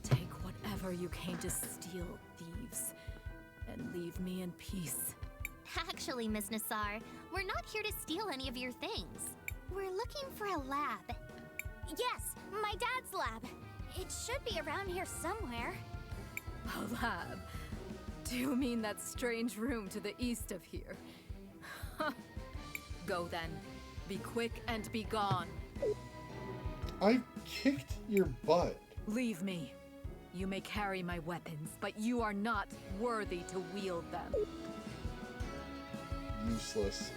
Take whatever you came to steal, thieves, and leave me in peace. Actually, Miss Nassar, we're not here to steal any of your things. We're looking for a lab. Yes, my dad's lab. It should be around here somewhere. A lab? Do you mean that strange room to the east of here? Go then. Be quick and be gone. I kicked your butt. Leave me. You may carry my weapons, but you are not worthy to wield them. Useless.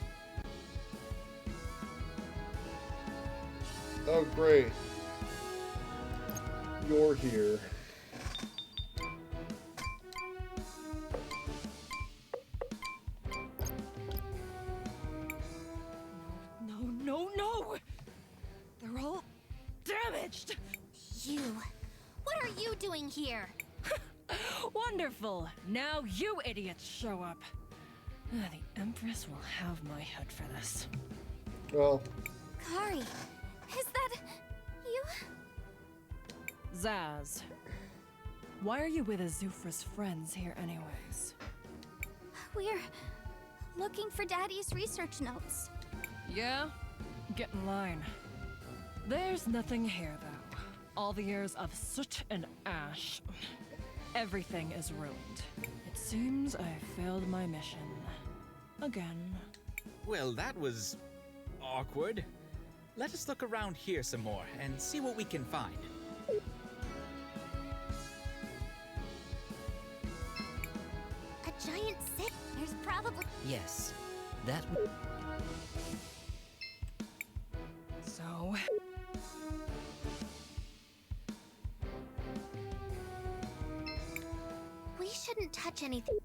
Oh, great. You're here. No! They're all damaged! You! What are you doing here? Wonderful! Now you idiots show up. The Empress will have my head for this. Well... Kari, is that... you? Zaz, why are you with Azufra's friends here anyways? We're looking for Daddy's research notes. Yeah? Get in line. There's nothing here, though. All the years of soot and ash. Everything is ruined. It seems I failed my mission. Again. Well, that was... awkward. Let us look around here some more and see what we can find. giant city. There's probably... Yes, that would... So... We shouldn't touch anything.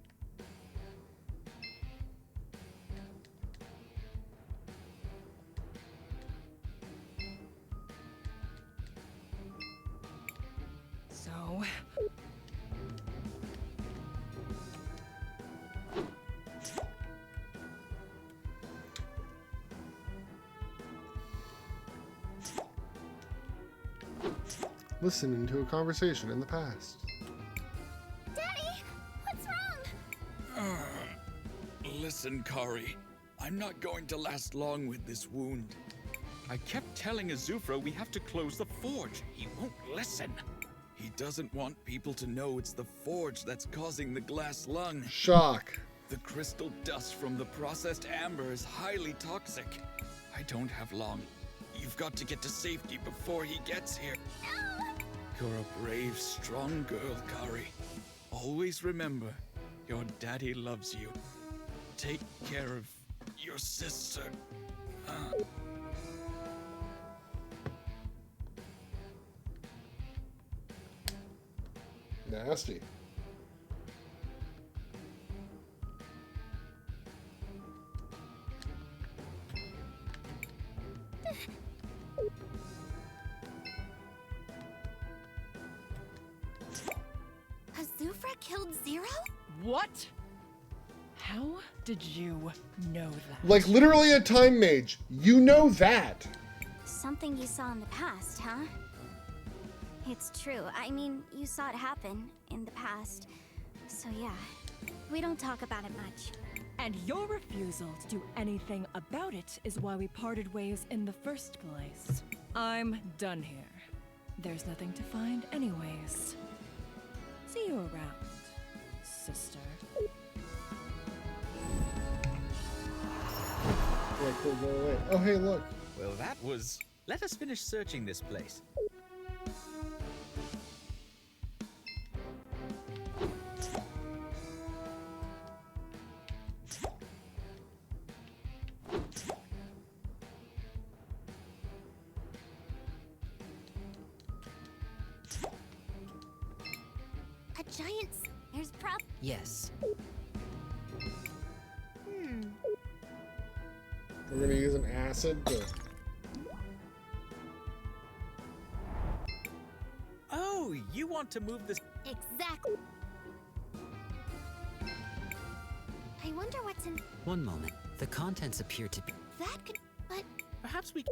So... Listening to a conversation in the past. Daddy, what's wrong? Listen, Kari. I'm not going to last long with this wound. I kept telling Azufra we have to close the forge. He won't listen. He doesn't want people to know it's the forge that's causing the glass lung. Shock. The crystal dust from the processed amber is highly toxic. I don't have long. You've got to get to safety before he gets here. No! You're a brave, strong girl, Kari. Always remember, your daddy loves you. Take care of your sister. Nasty. Azufra killed Zero? What? How did you know that? Like literally a time mage. You know that. Something you saw in the past, huh? It's true. I mean, you saw it happen in the past. So yeah, we don't talk about it much. And your refusal to do anything about it is why we parted ways in the first place. I'm done here. There's nothing to find anyways. See you around, sister. Wait, cool, go away. Oh, hey, look. Well, that was... Let us finish searching this place. A giant... There's Yes. We're gonna use an acid to... Oh, you want to move this... Exactly. I wonder what's in... One moment. The contents appear to be... That could... But... Perhaps we...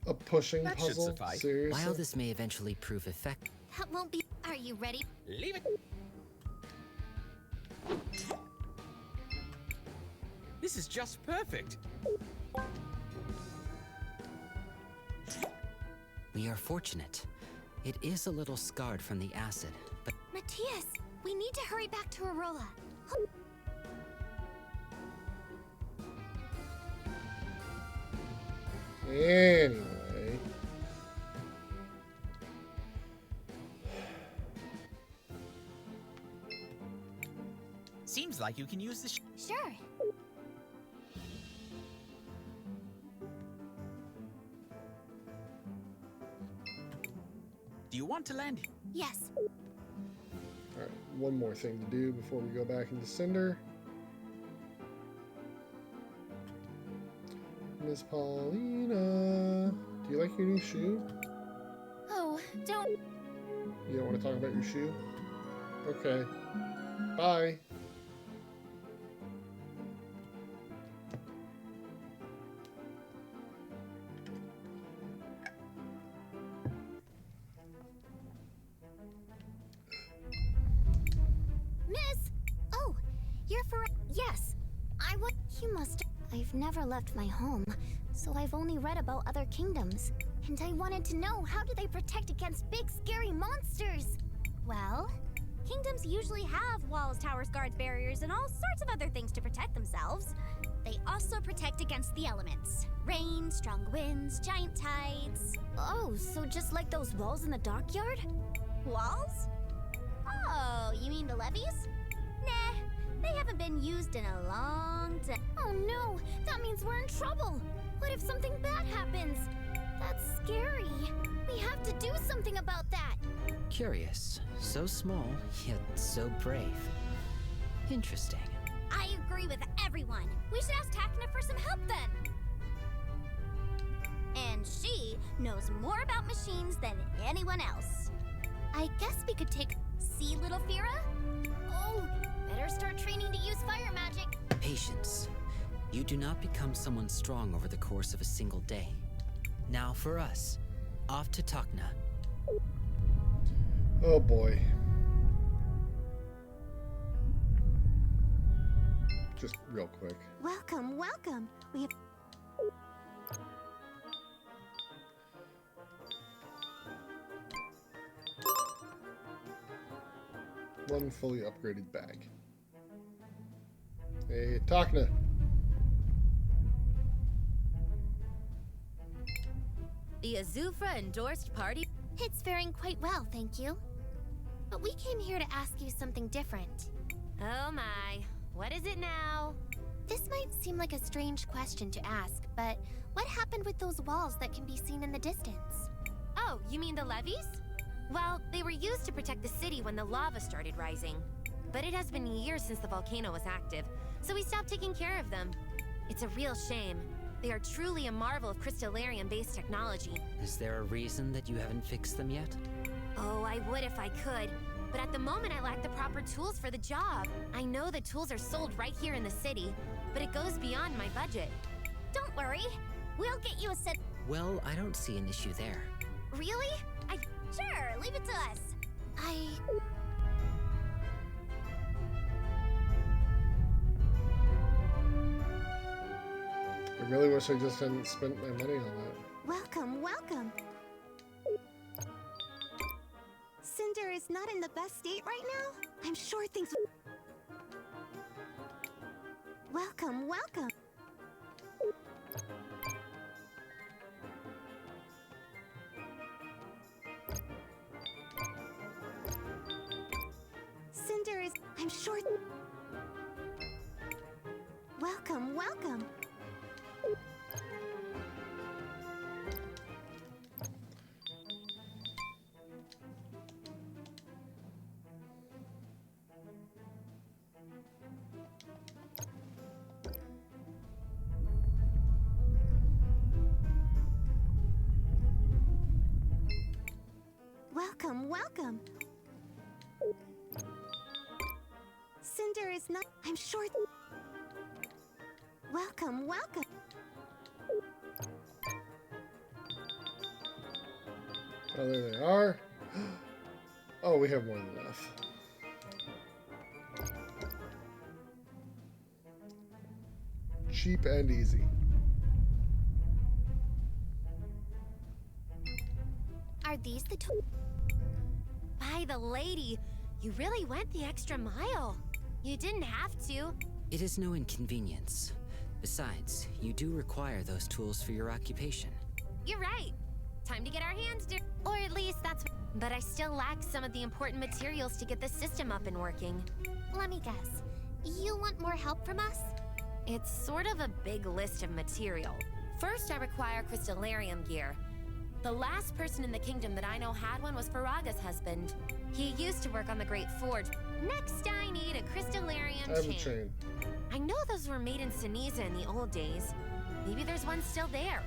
A pushing That should puzzle? suffice. Seriously? While this may eventually prove effective... That won't be... Are you ready? Leave it. This is just perfect. We are fortunate. It is a little scarred from the acid, but... Matthias, we need to hurry back to Arola. Anyway... Seems like you can use this... Sure. Do you want to land? Yes. Alright, one more thing to do before we go back into Cinder. Miss Paulina, do you like your new shoe? Oh, don't... You don't want to talk about your shoe? Okay. Bye. You must... I've never left my home, so I've only read about other kingdoms. And I wanted to know, how do they protect against big, scary monsters? Well, kingdoms usually have walls, towers, guards, barriers, and all sorts of other things to protect themselves. They also protect against the elements. Rain, strong winds, giant tides. Oh, so just like those walls in the dockyard? Walls? Oh, you mean the levees? Nah, they haven't been used in a long time. Oh no, that means we're in trouble. What if something bad happens? That's scary. We have to do something about that. Curious. So small, yet so brave. Interesting. I agree with everyone. We should ask Takna for some help then. And she knows more about machines than anyone else. I guess we could take... See, little Fira? Oh, better start training to use fire magic. Patience. You do not become someone strong over the course of a single day. Now for us. Off to Takna. Oh boy. Just real quick. Welcome, welcome. We have... One fully upgraded bag. Hey, Takna. The Azufra endorsed party? It's faring quite well, thank you. But we came here to ask you something different. Oh my. What is it now? This might seem like a strange question to ask, but what happened with those walls that can be seen in the distance? Oh, you mean the levees? Well, they were used to protect the city when the lava started rising. But it has been years since the volcano was active, so we stopped taking care of them. It's a real shame. They are truly a marvel of crystallarium-based technology. Is there a reason that you haven't fixed them yet? Oh, I would if I could. But at the moment, I lack the proper tools for the job. I know the tools are sold right here in the city, but it goes beyond my budget. Don't worry. We'll get you a set... Well, I don't see an issue there. Really? Sure, leave it to us. I really wish I just hadn't spent my money on that. Welcome, welcome. Cinder is not in the best state right now. I'm sure things... Welcome, welcome. Cinder is... I'm sure... Welcome, welcome. Welcome, welcome. Cinder is not... I'm sure... Welcome, welcome. Oh, there they are. Oh, we have more than enough. Cheap and easy. Are these the tools? By the lady, you really went the extra mile. You didn't have to. It is no inconvenience. Besides, you do require those tools for your occupation. You're right. Time to get our hands dirty. Or at least that's... But I still lack some of the important materials to get the system up and working. Let me guess. You want more help from us? It's sort of a big list of material. First, I require crystallarium gear. The last person in the kingdom that I know had one was Faraga's husband. He used to work on the Great Forge. Next, I need a crystallarium chain. I know those were made in Ceniza in the old days. Maybe there's one still there.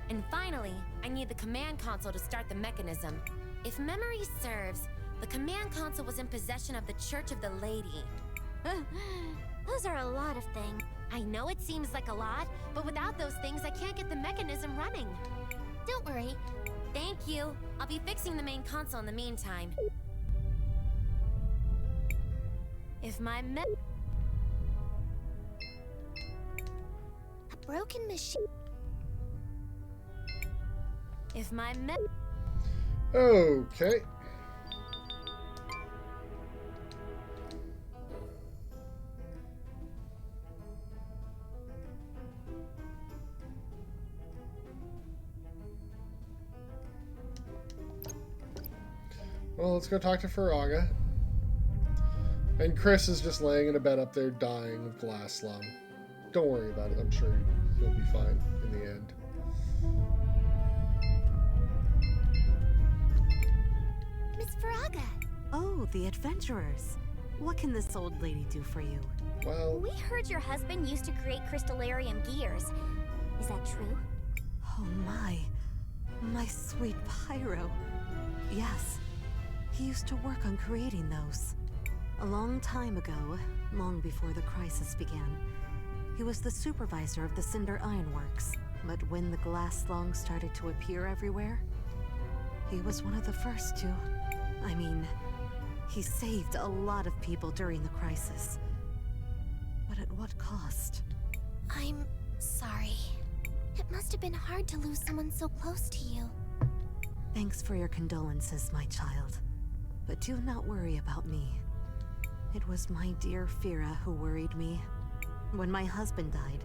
And finally, I need the command console to start the mechanism. If memory serves, the command console was in possession of the Church of the Lady. Those are a lot of things. I know it seems like a lot, but without those things, I can't get the mechanism running. Don't worry. Thank you. I'll be fixing the main console in the meantime. If my broken machine. If my Okay. Well, let's go talk to Faraga. And Chris is just laying in a bed up there dying of glass lung. Don't worry about it. I'm sure he'll be fine in the end. Miss Faraga! Oh, the adventurers. What can this old lady do for you? Well, we heard your husband used to create crystallarium gears. Is that true? Oh my sweet Pyro. Yes, he used to work on creating those. A long time ago, long before the crisis began, he was the supervisor of the Cinder Ironworks. But when the glass lung started to appear everywhere, he was one of the first to... I mean, he saved a lot of people during the crisis. But at what cost? I'm sorry. It must have been hard to lose someone so close to you. Thanks for your condolences, my child. But do not worry about me. It was my dear Fira who worried me. When my husband died,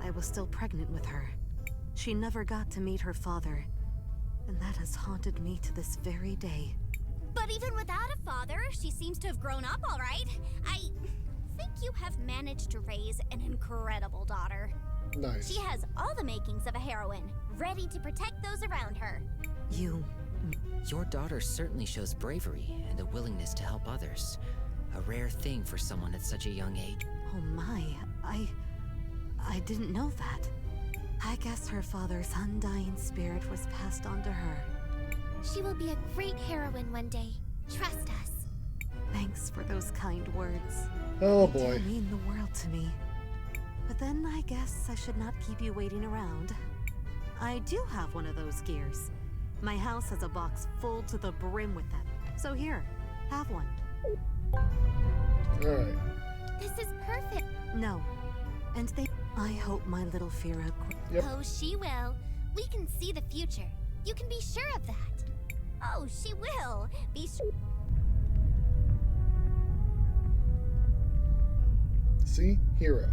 I was still pregnant with her. She never got to meet her father, and that has haunted me to this very day. But even without a father, she seems to have grown up all right. I think you have managed to raise an incredible daughter. Nice. She has all the makings of a heroine, ready to protect those around her. Your daughter certainly shows bravery and a willingness to help others. A rare thing for someone at such a young age. Oh my, I didn't know that. I guess her father's undying spirit was passed on to her. She will be a great heroine one day. Trust us. Thanks for those kind words. Oh They boy. do mean the world to me. But then I guess I should not keep you waiting around. I do have one of those gears. My house has a box full to the brim with them. So here, have one. Alright. This is perfect. No. And I hope my little Fira... Yep. Oh, she will. We can see the future. You can be sure of that. Oh, she will. Be sure. See? Hero.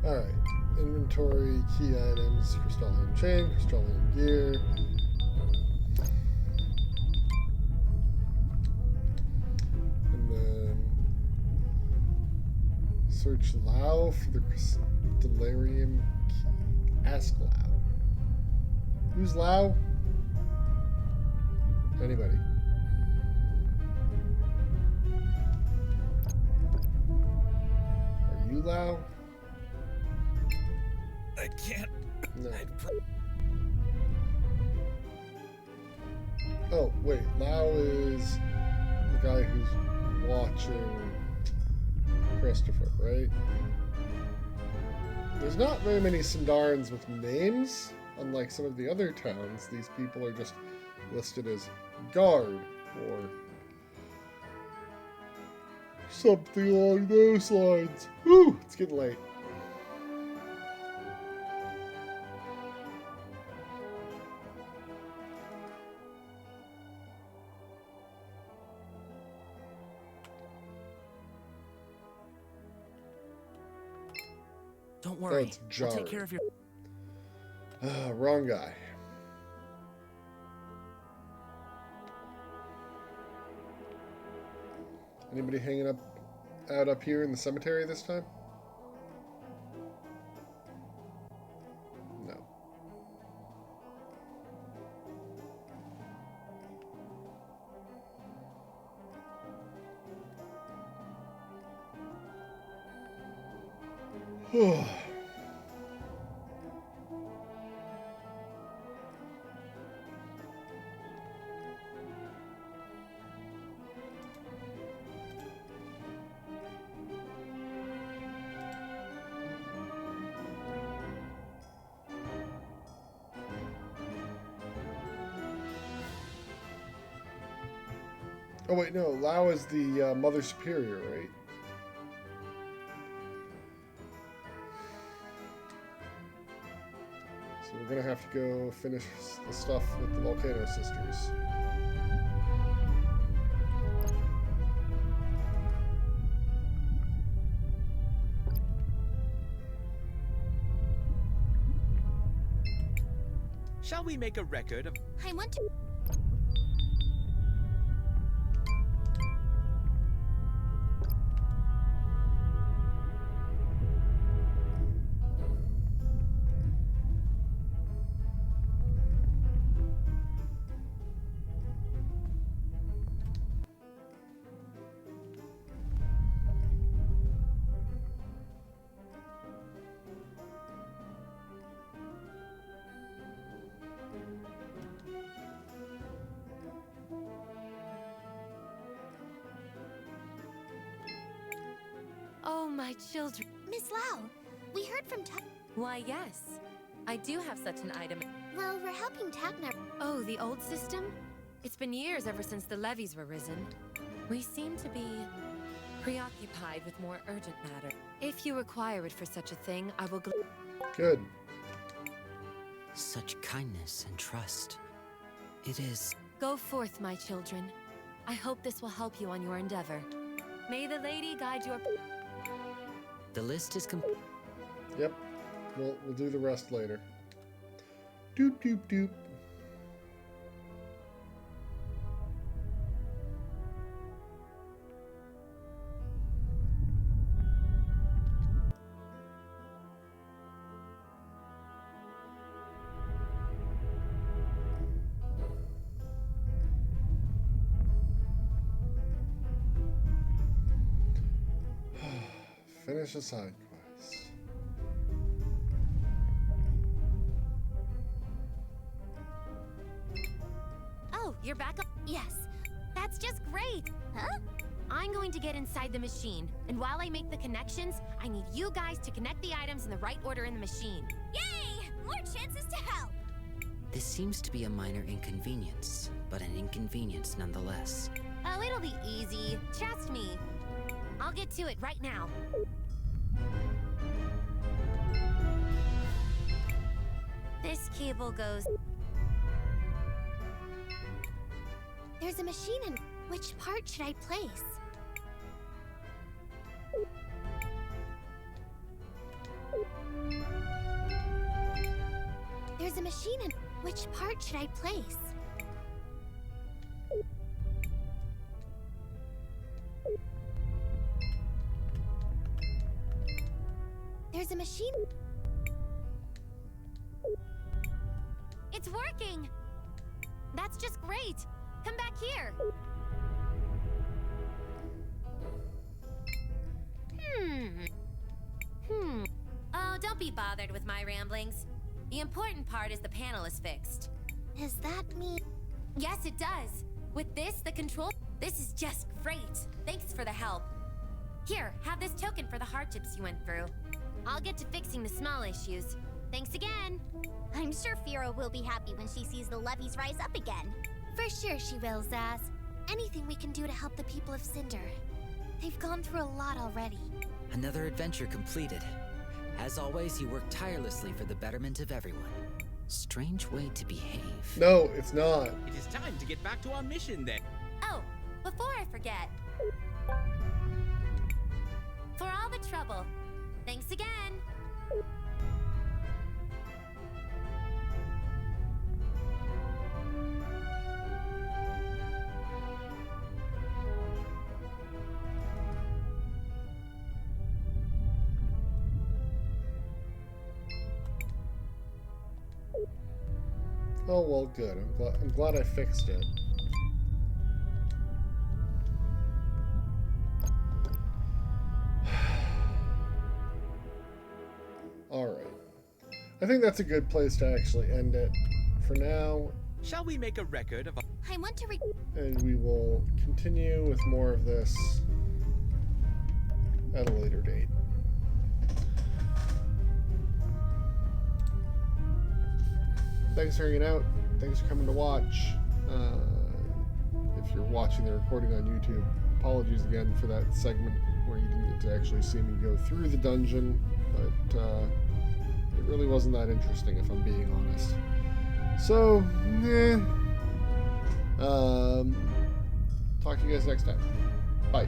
Alright. Inventory, key items, crystalline chain, crystalline gear. And then search Lao for the crystallarium key. Ask Lao. Who's Lao? Anybody. Are you Lao? I can't. No. Oh, wait. Lao is the guy who's watching Christopher, right? There's not very many Sindarans with names. Unlike some of the other towns, these people are just listed as guard or something along those lines. Whew, it's getting late. Don't worry. That's I'll Jar. take care of your... Wrong guy. Anybody hanging out up here in the cemetery this time? No. Oh wait, no. Lao is the Mother Superior, right? gonna have to go finish the stuff with the Volcano Sisters. Shall we make a record of... I want to... Oh, my children. Miss Lau, we heard from Why, yes. I do have such an item. Well, we're helping Tagna. Oh, the old system? It's been years ever since the levies were risen. We seem to be preoccupied with more urgent matter. If you require it for such a thing, I will Good. Such kindness and trust. It is... Go forth, my children. I hope this will help you on your endeavor. May the lady guide your... The list is complete. Yep. We'll do the rest later. Doop doop doop. Finish a side quest. Oh, you're back up? Yes. That's just great. Huh? I'm going to get inside the machine, and while I make the connections, I need you guys to connect the items in the right order in the machine. Yay! More chances to help! This seems to be a minor inconvenience, but an inconvenience nonetheless. Oh, it'll be easy. Trust me. I'll get to it right now. This cable goes... There's a machine in... Which part should I place? There's a machine in... Which part should I place? There's a machine... It's working! That's just great! Come back here! Oh, don't be bothered with my ramblings. The important part is the panel is fixed. Does that mean... Yes, it does. With this, the control... This is just great. Thanks for the help. Here, have this token for the hardships you went through. I'll get to fixing the small issues. Thanks again. I'm sure Fira will be happy when she sees the levees rise up again. For sure she will, Zaz. Anything we can do to help the people of Cinder. They've gone through a lot already. Another adventure completed. As always, you work tirelessly for the betterment of everyone. Strange way to behave. No, it's not. It is time to get back to our mission then. Oh, before I forget. For all the trouble, thanks again. Oh well, good. I'm glad I fixed it. All right. I think that's a good place to actually end it for now. Shall we make a record of... I want to And we will continue with more of this at a later date. Thanks for hanging out. Thanks for coming to watch. If you're watching the recording on YouTube, apologies again for that segment where you didn't get to actually see me go through the dungeon, but It really wasn't that interesting, if I'm being honest. So, talk to you guys next time. Bye.